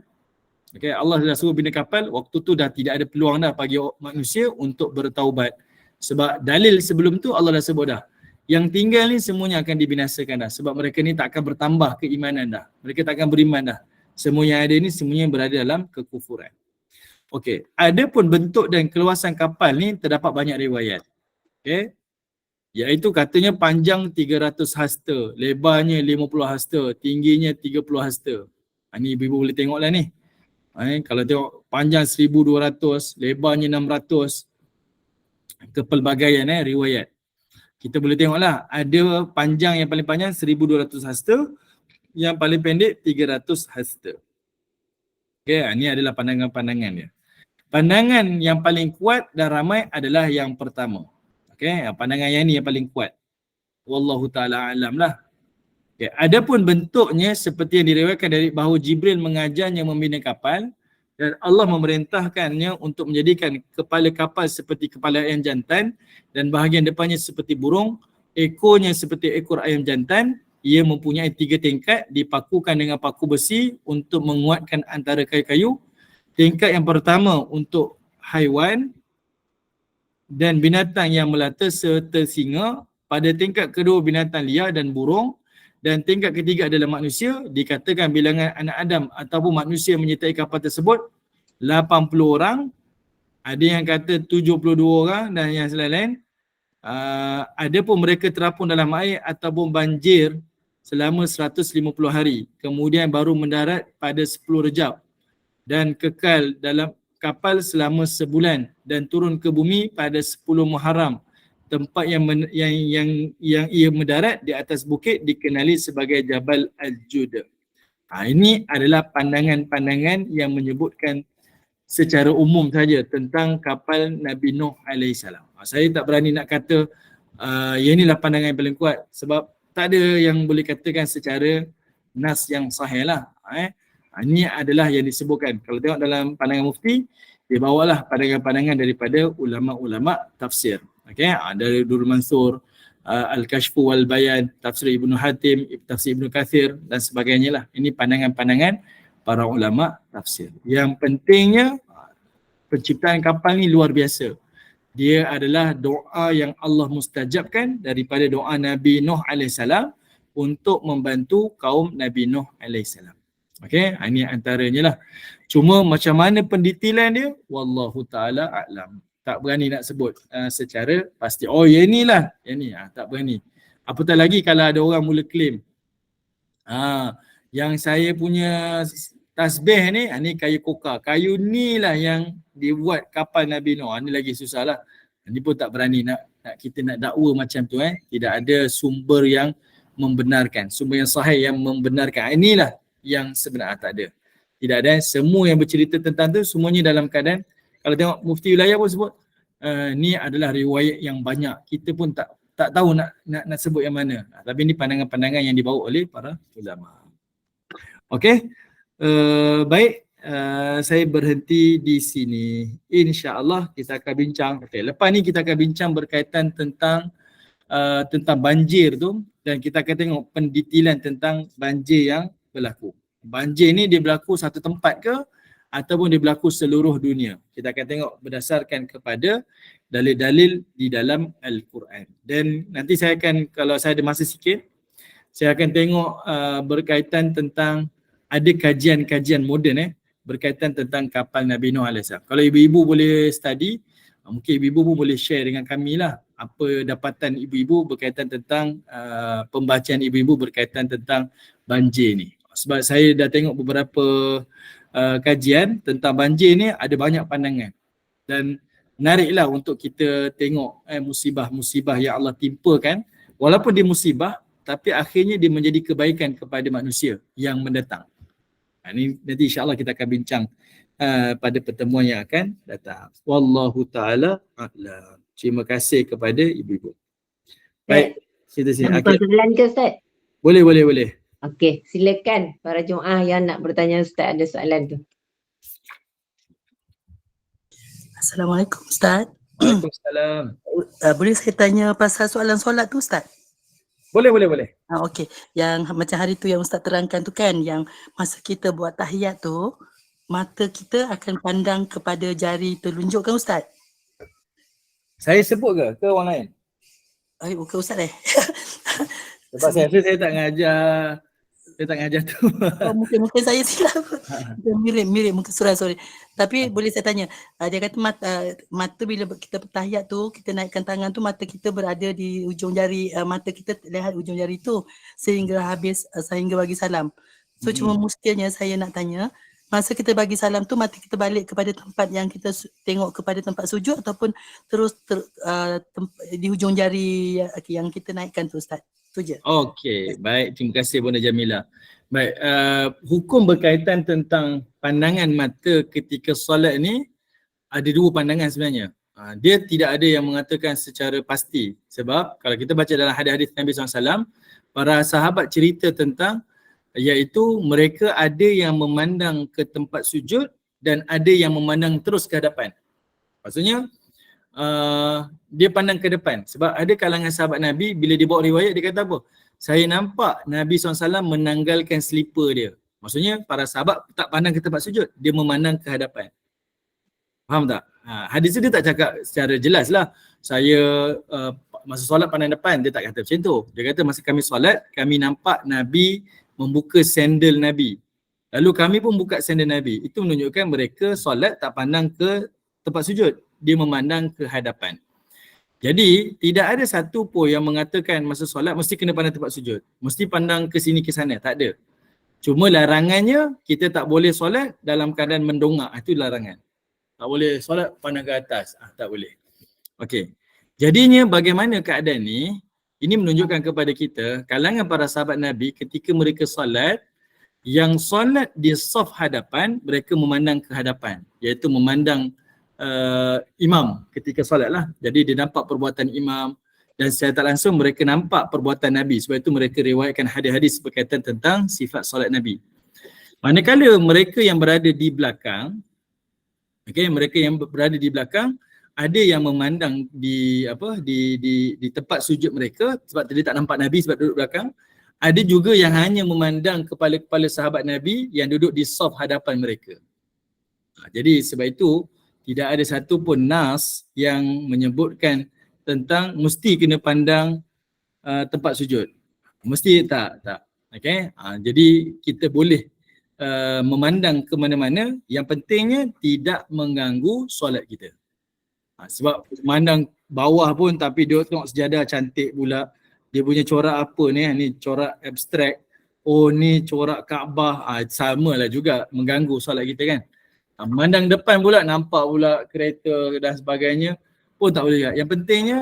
Okay, Allah dah suruh bina kapal, waktu tu dah tidak ada peluang dah bagi manusia untuk bertaubat. Sebab dalil sebelum tu Allah dah sebut dah. Yang tinggal ni semuanya akan dibinasakan dah. Sebab mereka ni tak akan bertambah keimanan dah. Mereka tak akan beriman dah. Semua yang ada ni semuanya berada dalam kekufuran. Okey, ada pun bentuk dan keluasan kapal ni terdapat banyak riwayat. Okey. Iaitu katanya panjang 300 hasta, lebarnya 50 hasta, tingginya 30 hasta. Ini ibu-ibu boleh tengoklah ni. Kalau tengok panjang 1200, lebarnya 600, kepelbagaian riwayat. Kita boleh tengoklah ada panjang yang paling panjang 1200 hasta, yang paling pendek 300 hasta. Okay, ini adalah pandangan-pandangan dia. Pandangan yang paling kuat dan ramai adalah yang pertama. Okay, pandangan yang ni yang paling kuat. Wallahu ta'ala alam lah. Adapun bentuknya seperti yang diriwayatkan dari bahawa Jibril mengajarnya membina kapal Dan Allah memerintahkannya untuk menjadikan kepala kapal seperti kepala ayam jantan dan bahagian depannya seperti burung, ekornya seperti ekor ayam jantan. Ia mempunyai 3 tingkat dipakukan dengan paku besi untuk menguatkan antara kayu-kayu. Tingkat yang pertama untuk haiwan dan binatang yang melata serta singa. Pada tingkat kedua binatang liar dan burung. Dan tingkat ketiga adalah manusia. Dikatakan bilangan anak Adam ataupun manusia menyertai kapal tersebut 80 orang. Ada yang kata 72 orang dan yang lain-lain. Ada pun mereka terapung dalam air ataupun banjir selama 150 hari. Kemudian baru mendarat pada 10 Rejab. Dan kekal dalam kapal selama sebulan. Dan turun ke bumi pada 10 Muharram. Tempat yang ia mendarat di atas bukit dikenali sebagai Jabal Al-Jud. Ini adalah pandangan-pandangan yang menyebutkan secara umum saja tentang kapal Nabi Nuh AS. Saya tak berani nak kata inilah pandangan yang paling kuat sebab tak ada yang boleh katakan secara nas yang sahih lah. Ini adalah yang disebutkan. Kalau tengok dalam pandangan mufti, dia bawalah pandangan-pandangan daripada ulama-ulama tafsir. Okay, dari Durrul Mansur, Al-Kashfu wal Bayan, Tafsir Ibnu Hatim, Tafsir Ibnu Kathir dan sebagainya lah. Ini pandangan-pandangan para ulama tafsir. Yang pentingnya penciptaan kapal ni luar biasa. Dia adalah doa yang Allah mustajabkan daripada doa Nabi Nuh AS untuk membantu kaum Nabi Nuh AS. Okay, ini antaranya lah. Cuma macam mana pendetailan dia, wallahu ta'ala a'lam. Tak berani nak sebut secara pasti. Oh, yang inilah. Yang ni. Tak berani. Apatah lagi kalau ada orang mula claim. Yang saya punya tasbih ni, ni kayu koka. Kayu ni lah yang dibuat kapal Nabi Nuh. Ni lagi susah lah. Ni pun tak berani nak kita nak dakwa macam tu. Tidak ada sumber yang membenarkan. Sumber yang sahih yang membenarkan. Inilah yang sebenarnya tak ada. Tidak ada. Semua yang bercerita tentang tu semuanya dalam keadaan. Kalau tengok mufti wilayah pun sebut ni adalah riwayat yang banyak. Kita pun tak tahu nak sebut yang mana. Tapi ni pandangan-pandangan yang dibawa oleh para ulama. Okey. Baik, saya berhenti di sini. InsyaAllah kita akan bincang. Okay, lepas ni kita akan bincang berkaitan tentang banjir tu dan kita akan tengok pendetailan tentang banjir yang berlaku. Banjir ni dia berlaku satu tempat ke ataupun dia berlaku seluruh dunia. Kita akan tengok berdasarkan kepada dalil-dalil di dalam Al-Quran. Dan nanti saya akan, kalau saya ada masa sikit, saya akan tengok berkaitan tentang ada kajian-kajian moden berkaitan tentang kapal Nabi Nuh AS. Kalau ibu-ibu boleh study, mungkin ibu-ibu pun boleh share dengan kami lah apa dapatan ibu-ibu berkaitan tentang pembacaan ibu-ibu berkaitan tentang banjir ni. Sebab saya dah tengok beberapa kajian tentang banjir ni ada banyak pandangan dan menariklah untuk kita tengok musibah-musibah yang Allah timpakan walaupun dia musibah tapi akhirnya dia menjadi kebaikan kepada manusia yang mendatang. Ini nanti insya-Allah kita akan bincang pada pertemuan yang akan datang. Wallahu ta'ala a'lam. Terima kasih kepada ibu-ibu. Baik, kita sini. Soalan ke Ustaz? Boleh. Okey, silakan para jemaah yang nak bertanya Ustaz ada soalan tu. Assalamualaikum Ustaz. Waalaikumsalam. Boleh saya tanya pasal soalan solat tu Ustaz? Boleh. Okey. Yang macam hari tu yang Ustaz terangkan tu kan, yang masa kita buat tahiyat tu, mata kita akan pandang kepada jari telunjuk kan Ustaz? Saya sebut ke orang lain? Bukan Ustaz Sebab saya tak ngajar. Saya tak ngajar tu. Mungkin saya silap. Mirip mungkin sorry. Tapi boleh saya tanya, dia kata mata bila kita bertahiyat tu, kita naikkan tangan tu, mata kita berada di ujung jari, mata kita lihat ujung jari tu sehingga habis, sehingga bagi salam. So cuma muskilnya saya nak tanya, masa kita bagi salam tu mata kita balik kepada tempat yang kita tengok kepada tempat sujud ataupun terus di ujung jari yang kita naikkan tu Ustaz? Tu je. Okey, baik. Terima kasih Bunda Jamila. Baik, hukum berkaitan tentang pandangan mata ketika solat ni ada dua pandangan sebenarnya. Dia tidak ada yang mengatakan secara pasti. Sebab kalau kita baca dalam hadis-hadis Nabi SAW, para sahabat cerita tentang iaitu mereka ada yang memandang ke tempat sujud dan ada yang memandang terus ke hadapan. Maksudnya dia pandang ke depan. Sebab ada kalangan sahabat Nabi bila dia bawa riwayat dia kata apa? Saya nampak Nabi SAW menanggalkan slipper dia. Maksudnya para sahabat tak pandang ke tempat sujud, dia memandang ke hadapan. Faham tak? Hadis dia tak cakap secara jelas lah. Saya masa solat pandang depan, dia tak kata macam tu. Dia kata masa kami solat, kami nampak Nabi membuka sandal Nabi. Lalu kami pun buka sandal Nabi. Itu menunjukkan mereka solat tak pandang ke tempat sujud. Dia memandang ke hadapan. Jadi tidak ada satu pun yang mengatakan masa solat mesti kena pandang tempat sujud. Mesti pandang ke sini ke sana. Tak ada. Cuma larangannya kita tak boleh solat dalam keadaan mendongak. Itu larangan. Tak boleh solat pandang ke atas. Tak boleh. Okey. Jadinya bagaimana keadaan ni? Ini menunjukkan kepada kita kalangan para sahabat Nabi ketika mereka solat, yang solat di saf hadapan mereka memandang ke hadapan, iaitu memandang imam ketika solat lah. Jadi dia nampak perbuatan imam dan secara tak langsung mereka nampak perbuatan Nabi. Sebab itu mereka riwayatkan hadis-hadis berkaitan tentang sifat solat Nabi. Manakala mereka yang berada di belakang, mereka yang berada di belakang ada yang memandang di tempat sujud mereka sebab dia tak nampak Nabi sebab duduk belakang. Ada juga yang hanya memandang kepala-kepala sahabat Nabi yang duduk di saf hadapan mereka. Jadi sebab itu tidak ada satu pun nas yang menyebutkan tentang mesti kena pandang tempat sujud. Mesti tak. Okey. Jadi kita boleh memandang ke mana-mana, yang pentingnya tidak mengganggu solat kita. Sebab memandang bawah pun tapi dia tengok sejadah cantik pula. Dia punya corak apa ni corak abstrak. Oh ni corak Kaabah. Samalah juga mengganggu solat kita kan. Memandang depan pula nampak pula kereta dan sebagainya pun tak boleh juga. Yang pentingnya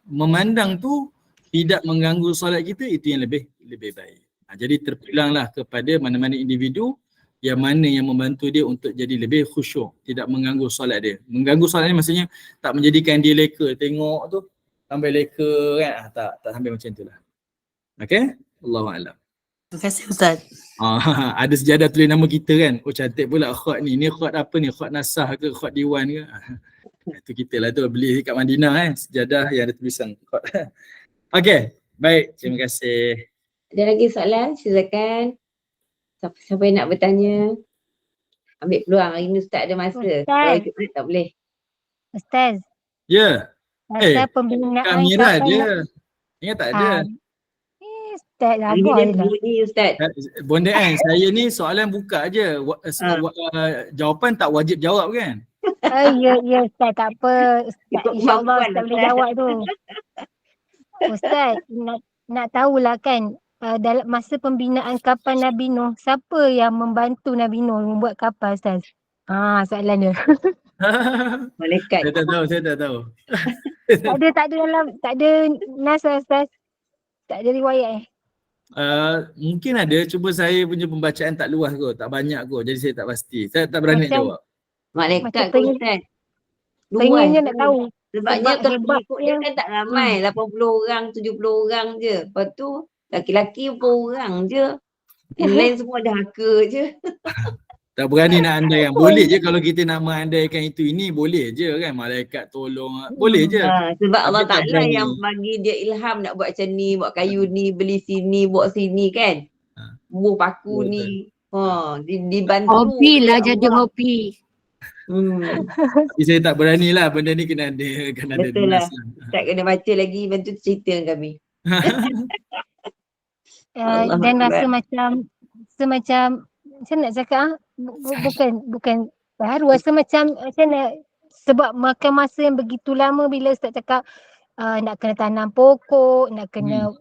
memandang tu tidak mengganggu solat kita, itu yang lebih baik. Jadi terpilanglah kepada mana-mana individu yang mana yang membantu dia untuk jadi lebih khusyuk, tidak mengganggu solat dia. Mengganggu solat ni maksudnya tak menjadikan dia leka, tengok tu sampai leka kan. Tak sampai macam itulah. Okey? Allahu a'lam. Terima kasih Ustaz. Ada sejadah tulis nama kita kan. Oh cantik pula khat ni. Ni khat apa ni? Khat nasah ke khat diwan ke? Itu kita lah tu beli kat Madinah kan. Sejadah yang ada tulisan khat. Okey. Baik. Terima kasih. Ada lagi soalan? Silakan. Siapa yang nak bertanya? Ambil peluang. Hari ni Ustaz ada masa. Ustaz. Kalau ikut tak boleh. Ustaz, Ya. pasal pembinaan Kamera dia. Ingat tak ada? Ustaz Hari ni labar dia je lah. bunyi Ustaz. Bonda kan, saya ni soalan buka je. Jawapan tak wajib jawab kan? Ya Ustaz, tak apa. Ikut InsyaAllah kemampuan, Ustaz boleh Ustaz. jawab tu. Ustaz, nak tahulah kan, dalam masa pembinaan kapal Nabi Nuh, siapa yang membantu Nabi Nuh membuat kapal Ustaz? Soalan dia. Malaikat. Saya tak tahu. Tak ada nas Ustaz. Tak ada riwayat Mungkin ada, cuma saya punya pembacaan tak luas kot, tak banyak kot, jadi saya tak pasti. Saya tak berani Macam- jawab. Malaikat Macam kot Ustaz. Pengennya nak tahu. Sebabnya Sebab kalau hebatnya. dia kan tak ramai, 80 orang, 70 orang je. Lepas tu laki-laki 4 orang je. Yang lain semua dahaka je. Tak berani nak andaikan. Boleh je kalau kita nak mengandaikan itu ini, boleh je kan. Malaikat tolong, boleh je. Sebab Allah Tapi tak Ta'ala berani. yang bagi dia ilham nak buat macam ni, buat kayu ni, beli sini, buat sini kan. Buah paku Betul. ni. Dibantu. Hobi lah oleh jadi Allah. hobi. Tapi saya tak berani lah, benda ni kena ada Betul lah. nas lah. Tak kena baca lagi, bantu cerita dengan kami. Allah Dan Akbar. rasa macam saya nak cakap bukan baru, rasa macam mana, sebab makan masa yang begitu lama bila Ustaz cakap nak kena tanam pokok, nak kena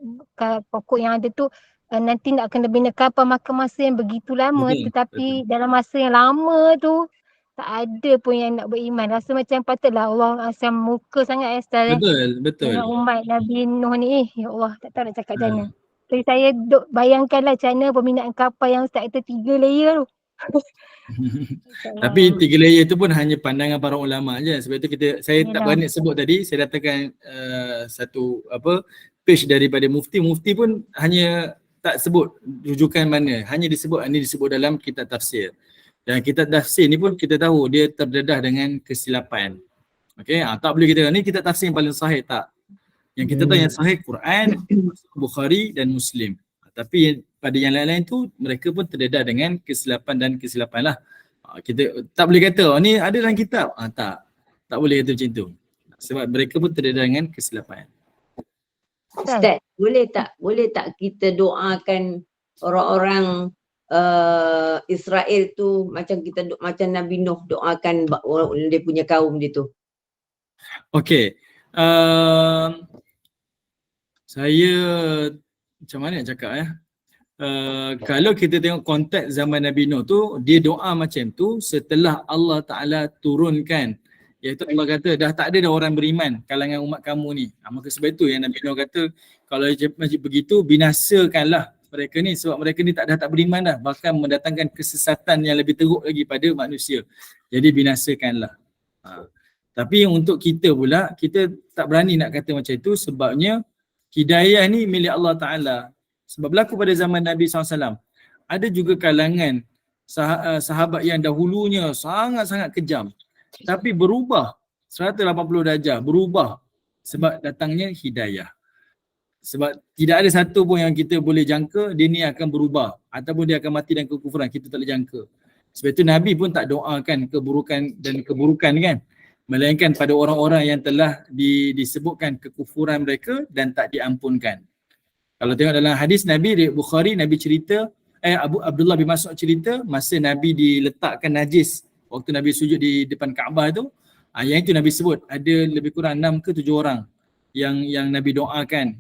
pokok yang ada tu nanti nak kena bina kapal, makan masa yang begitu lama. Betul, Tetapi dalam masa yang lama tu tak ada pun yang nak beriman. Rasa macam patutlah Allah asam muka sangat Ustaz Betul. dengan umat Nabi Nuh ni. Ya Allah, tak tahu nak cakap macam mana. Jadi saya bayangkanlah macam mana pembinaan kapal yang Ustaz kata 3 layer tu. Tapi 3 layer tu pun hanya pandangan para ulama je. Sebab itu saya tak Yalah. berani sebut tadi, saya datangkan satu page daripada mufti. Mufti pun hanya tak sebut rujukan mana, hanya disebut ini disebut dalam kitab tafsir. Dan kitab tafsir ni pun kita tahu dia terdedah dengan kesilapan. Okey, tak boleh kita ni kita tafsir yang paling sahih tak. Yang kita tahu yang sahih Quran, Bukhari dan Muslim. Tapi pada yang lain-lain tu mereka pun terdedah dengan kesilapan dan kesilapan lah. Kita tak boleh kata ni ada dalam kitab. Tak boleh kata macam tu. Sebab mereka pun terdedah dengan kesilapan. Ustaz, boleh tak kita doakan orang-orang Israel tu macam macam Nabi Nuh doakan dia punya kaum dia tu? Okey. Saya macam mana nak cakap ya? Kalau kita tengok konteks zaman Nabi Nuh tu, dia doa macam tu setelah Allah Ta'ala turunkan, iaitu Allah kata dah tak ada dah orang beriman kalangan umat kamu ni. Maka sebab itu yang Nabi Nuh kata kalau macam begitu binasakanlah mereka ni, sebab mereka ni tak beriman dah, bahkan mendatangkan kesesatan yang lebih teruk lagi pada manusia. Jadi binasakanlah. Tapi untuk kita pula, kita tak berani nak kata macam itu sebabnya hidayah ni milik Allah Ta'ala. Sebab berlaku pada zaman Nabi SAW. Ada juga kalangan sahabat yang dahulunya sangat-sangat kejam. Tapi berubah 180 darjah, berubah sebab datangnya hidayah. Sebab tidak ada satu pun yang kita boleh jangka dia ni akan berubah ataupun dia akan mati dalam kekufuran, kita tak boleh jangka. Sebab itu Nabi pun tak doakan keburukan kan, melainkan pada orang-orang yang telah disebutkan kekufuran mereka dan tak diampunkan. Kalau tengok dalam hadis Nabi di Bukhari, Nabi cerita Abdullah bin Mas'ud cerita masa Nabi diletakkan najis waktu Nabi sujud di depan Kaabah tu, yang itu Nabi sebut ada lebih kurang 6 ke 7 orang yang Nabi doakan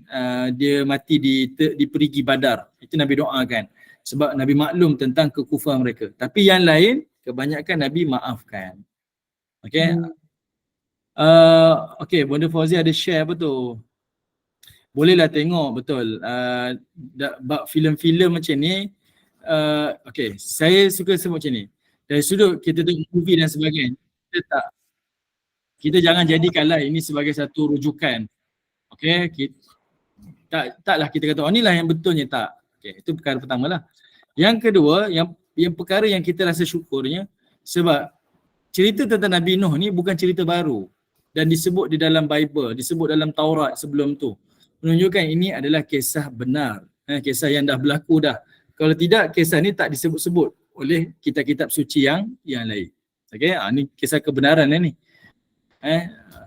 dia mati di perigi Badar. Itu Nabi doakan sebab Nabi maklum tentang kekufuran mereka. Tapi yang lain kebanyakan Nabi maafkan. Okey. Okey, Bonda Fauzi ada share apa tu? Bolehlah tengok betul. Bab filem-filem macam ni. Okey, saya suka sebut macam ni. Dari sudut kita tengok movie dan sebagainya, kita jangan jadikanlah ini sebagai satu rujukan. Okey, taklah kita kata inilah yang betulnya, tak. Okey, itu perkara pertama lah. Yang kedua, yang perkara yang kita rasa syukurnya sebab cerita tentang Nabi Nuh ni bukan cerita baru dan disebut di dalam Bible, disebut dalam Taurat sebelum tu. Menunjukkan ini adalah kisah benar, kisah yang dah berlaku dah. Kalau tidak, kisah ni tak disebut-sebut oleh kitab-kitab suci yang lain. Okey, ni kisah kebenaran ni.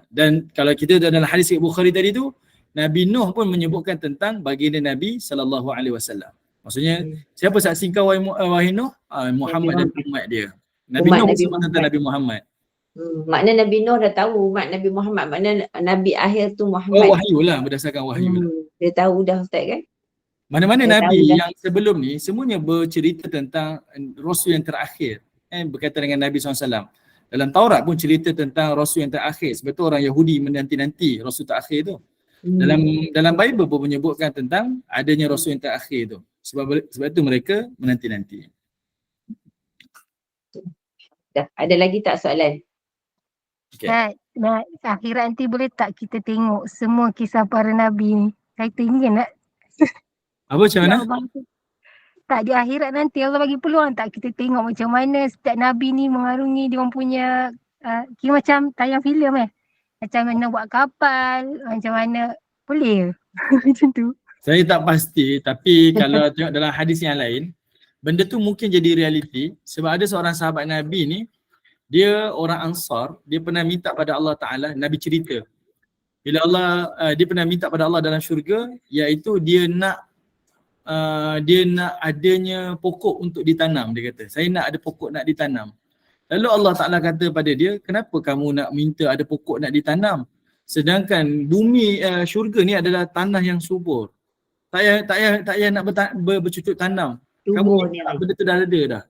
Dan kalau kita dalam hadis Bukhari tadi tu, Nabi Nuh pun menyebutkan tentang baginda Nabi SAW. Maksudnya, siapa saksi kau wahai Nuh? Muhammad dan umat dia. Nabi Nuh sebut tentang Nabi Muhammad. Makna Nabi Nuh dah tahu umat Nabi Muhammad, makna Nabi akhir tu Muhammad. Oh, wahyu lah, berdasarkan wahyu lah. Dia tahu dah Ustaz kan? Mana-mana Nabi yang sebelum ni semuanya bercerita tentang Rasul yang terakhir, berkaitan dengan Nabi SAW. Dalam Taurat pun cerita tentang Rasul yang terakhir. Sebab tu orang Yahudi menanti-nanti Rasul terakhir tu. Dalam Bible pun menyebutkan tentang adanya Rasul yang terakhir tu. Sebab tu mereka menanti-nanti. Ada lagi tak soalan? Okay. Akhirat nanti boleh tak kita tengok semua kisah para Nabi ni? Kata ini kan nak apa macam mana? Tak, di akhirat nanti Allah bagi peluang tak kita tengok macam mana setiap Nabi ni mengarungi dia orang punya kira macam tayang filem macam mana buat kapal, macam mana, boleh macam tu? Saya tak pasti, tapi kalau tengok dalam hadis yang lain, benda tu mungkin jadi realiti sebab ada seorang sahabat Nabi ni, dia orang Ansar, dia pernah minta pada Allah Ta'ala, Nabi cerita bila dia pernah minta pada Allah dalam syurga, iaitu dia nak adanya pokok untuk ditanam. Dia kata, saya nak ada pokok nak ditanam. Lalu Allah Ta'ala kata pada dia, kenapa kamu nak minta ada pokok nak ditanam? Sedangkan bumi syurga ni adalah tanah yang subur. Tak payah nak bercucuk tanam. Kamu minta benda tu dah ada dah.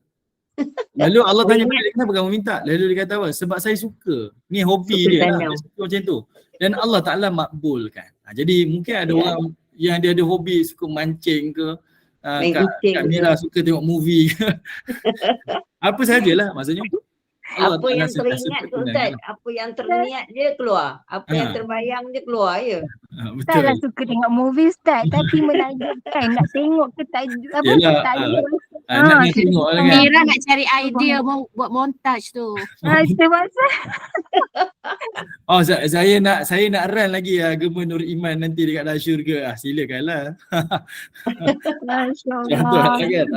Lalu Allah tanya pada dia, kenapa kamu minta? Lalu dia kata apa? Sebab saya suka. Ni hobi dia lah. Dia suka macam tu. Dan Allah Ta'ala makbulkan. Jadi mungkin ada orang yang dia ada hobi suka mancing ke, Kak Mira suka tengok movie ke. Apa sajalah maksudnya. Apa yang teringat tu Ustaz, apa yang terniat dia keluar, apa yang terbayang dia keluar ya. Ustaz lah suka tengok movie Ustaz, tapi menakjubkan nak tengok ke tak apa tak ada. Nak tengok lah kan. Mira nak cari idea mau buat montage tu. Itu pasal. Oh, saya nak run lagi agama Nur Iman nanti dekat dalam syurga. Silakanlah. Masya Contoh Allah. lah kan.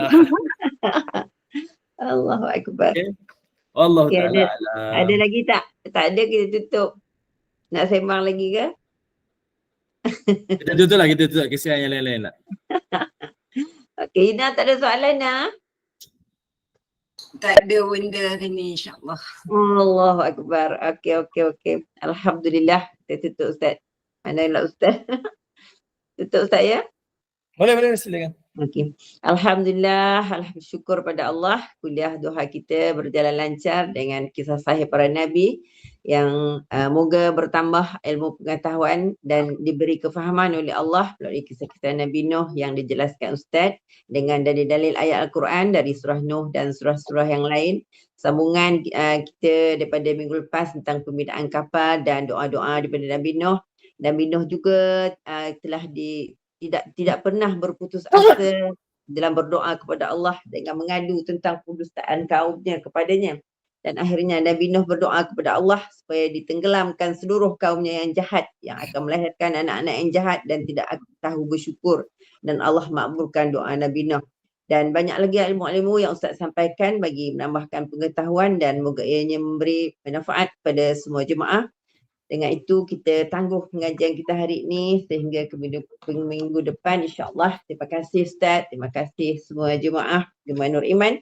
Allahu Akbar. Okay. Allah Okey, Ta'ala alam. Ada lagi tak? Tak ada, kita tutup. Nak sembang lagi ke? Kita tutup lah, kesian yang lain-lain lah. Okey, Ina tak ada soalan nak? Tak ada benda hari ni insyaAllah. Allahu Akbar. Okey. Alhamdulillah. Kita tutup Ustaz. Mana nak Ustaz? Tutup Ustaz ya? Boleh, silakan. Okey. Alhamdulillah, syukur pada Allah. Kuliah duha kita berjalan lancar dengan kisah sahih para nabi yang moga bertambah ilmu pengetahuan dan diberi kefahaman oleh Allah melalui kisah-kisah Nabi Nuh yang dijelaskan Ustaz dengan dalil-dalil ayat Al-Quran dari surah Nuh dan surah-surah yang lain. Sambungan kita daripada minggu lepas tentang pembinaan kapal dan doa-doa daripada Nabi Nuh. Nabi Nuh juga telah tidak pernah berputus asa dalam berdoa kepada Allah dengan mengadu tentang kedustaan kaumnya kepadanya. Dan akhirnya Nabi Nuh berdoa kepada Allah supaya ditenggelamkan seluruh kaumnya yang jahat, yang akan melahirkan anak-anak yang jahat dan tidak tahu bersyukur. Dan Allah makbulkan doa Nabi Nuh. Dan banyak lagi ilmu-ilmu yang Ustaz sampaikan bagi menambahkan pengetahuan dan moga ianya memberi manfaat pada semua jemaah. Dengan itu kita tangguh pengajian kita hari ini sehingga ke minggu depan insya-Allah. Terima kasih Ustaz, terima kasih semua jemaah Nur Iman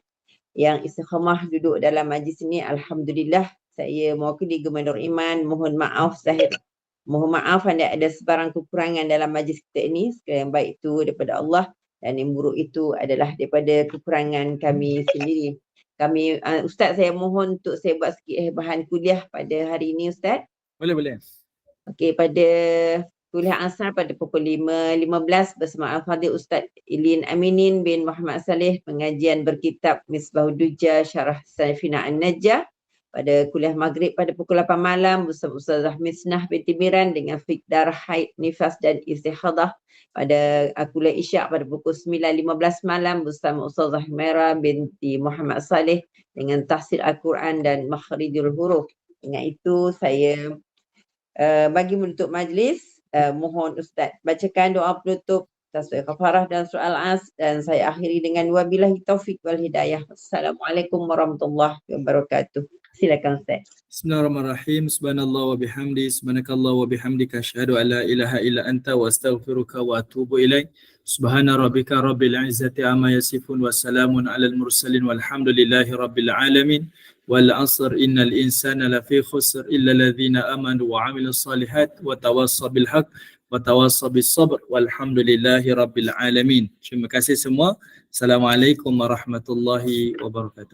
yang istiqamah duduk dalam majlis ini. Alhamdulillah, saya mewakili Nur Iman mohon maaf zahir. Mohon maaf ada sebarang kekurangan dalam majlis kita ini. Segala yang baik itu daripada Allah dan yang buruk itu adalah daripada kekurangan kami sendiri. Ustaz, saya mohon untuk saya buat sikit bahan kuliah pada hari ini Ustaz. Boleh. Okey, pada kuliah asar pada pukul 5.15 bersama Al-Fadhil Ustaz Ilin Aminin bin Muhammad Saleh, pengajian berkitab Misbahud Duja Syarah Safina An-Najah. Pada kuliah maghrib pada pukul 8 malam bersama Ustazah Misnah binti Miran dengan fiqh haid, nifas dan istihadah. Pada kuliah isyak pada pukul 9.15 malam bersama Ustazah Mera binti Muhammad Saleh dengan tafsir Al-Quran dan makhrijul huruf. Dengan itu saya bagi menutup majlis, mohon Ustaz bacakan doa penutup, tasbih kafarah dan surah Al-As, dan saya akhiri dengan wabillahi taufik wal hidayah. Assalamualaikum warahmatullahi wabarakatuh. Silakan Ustaz. Bismillahirrahmanirrahim. Subhanallah wa bihamdi, subhanakallah wa bihamdika, asyhadu an la ilaha illa anta wa astaghfiruka wa atubu ilaik. Subhana rabbika rabbil izzati amma yasifun wa salamun alal mursalin walhamdulillahi rabbil alamin. Wal asr innal insana lafi khusr illa alladhina amanu wa amilus salihat wa tawassaw bil haqq wa tawassaw bis sabr walhamdulillahi rabbil alamin. Terima kasih semua. Assalamualaikum warahmatullahi wabarakatuh.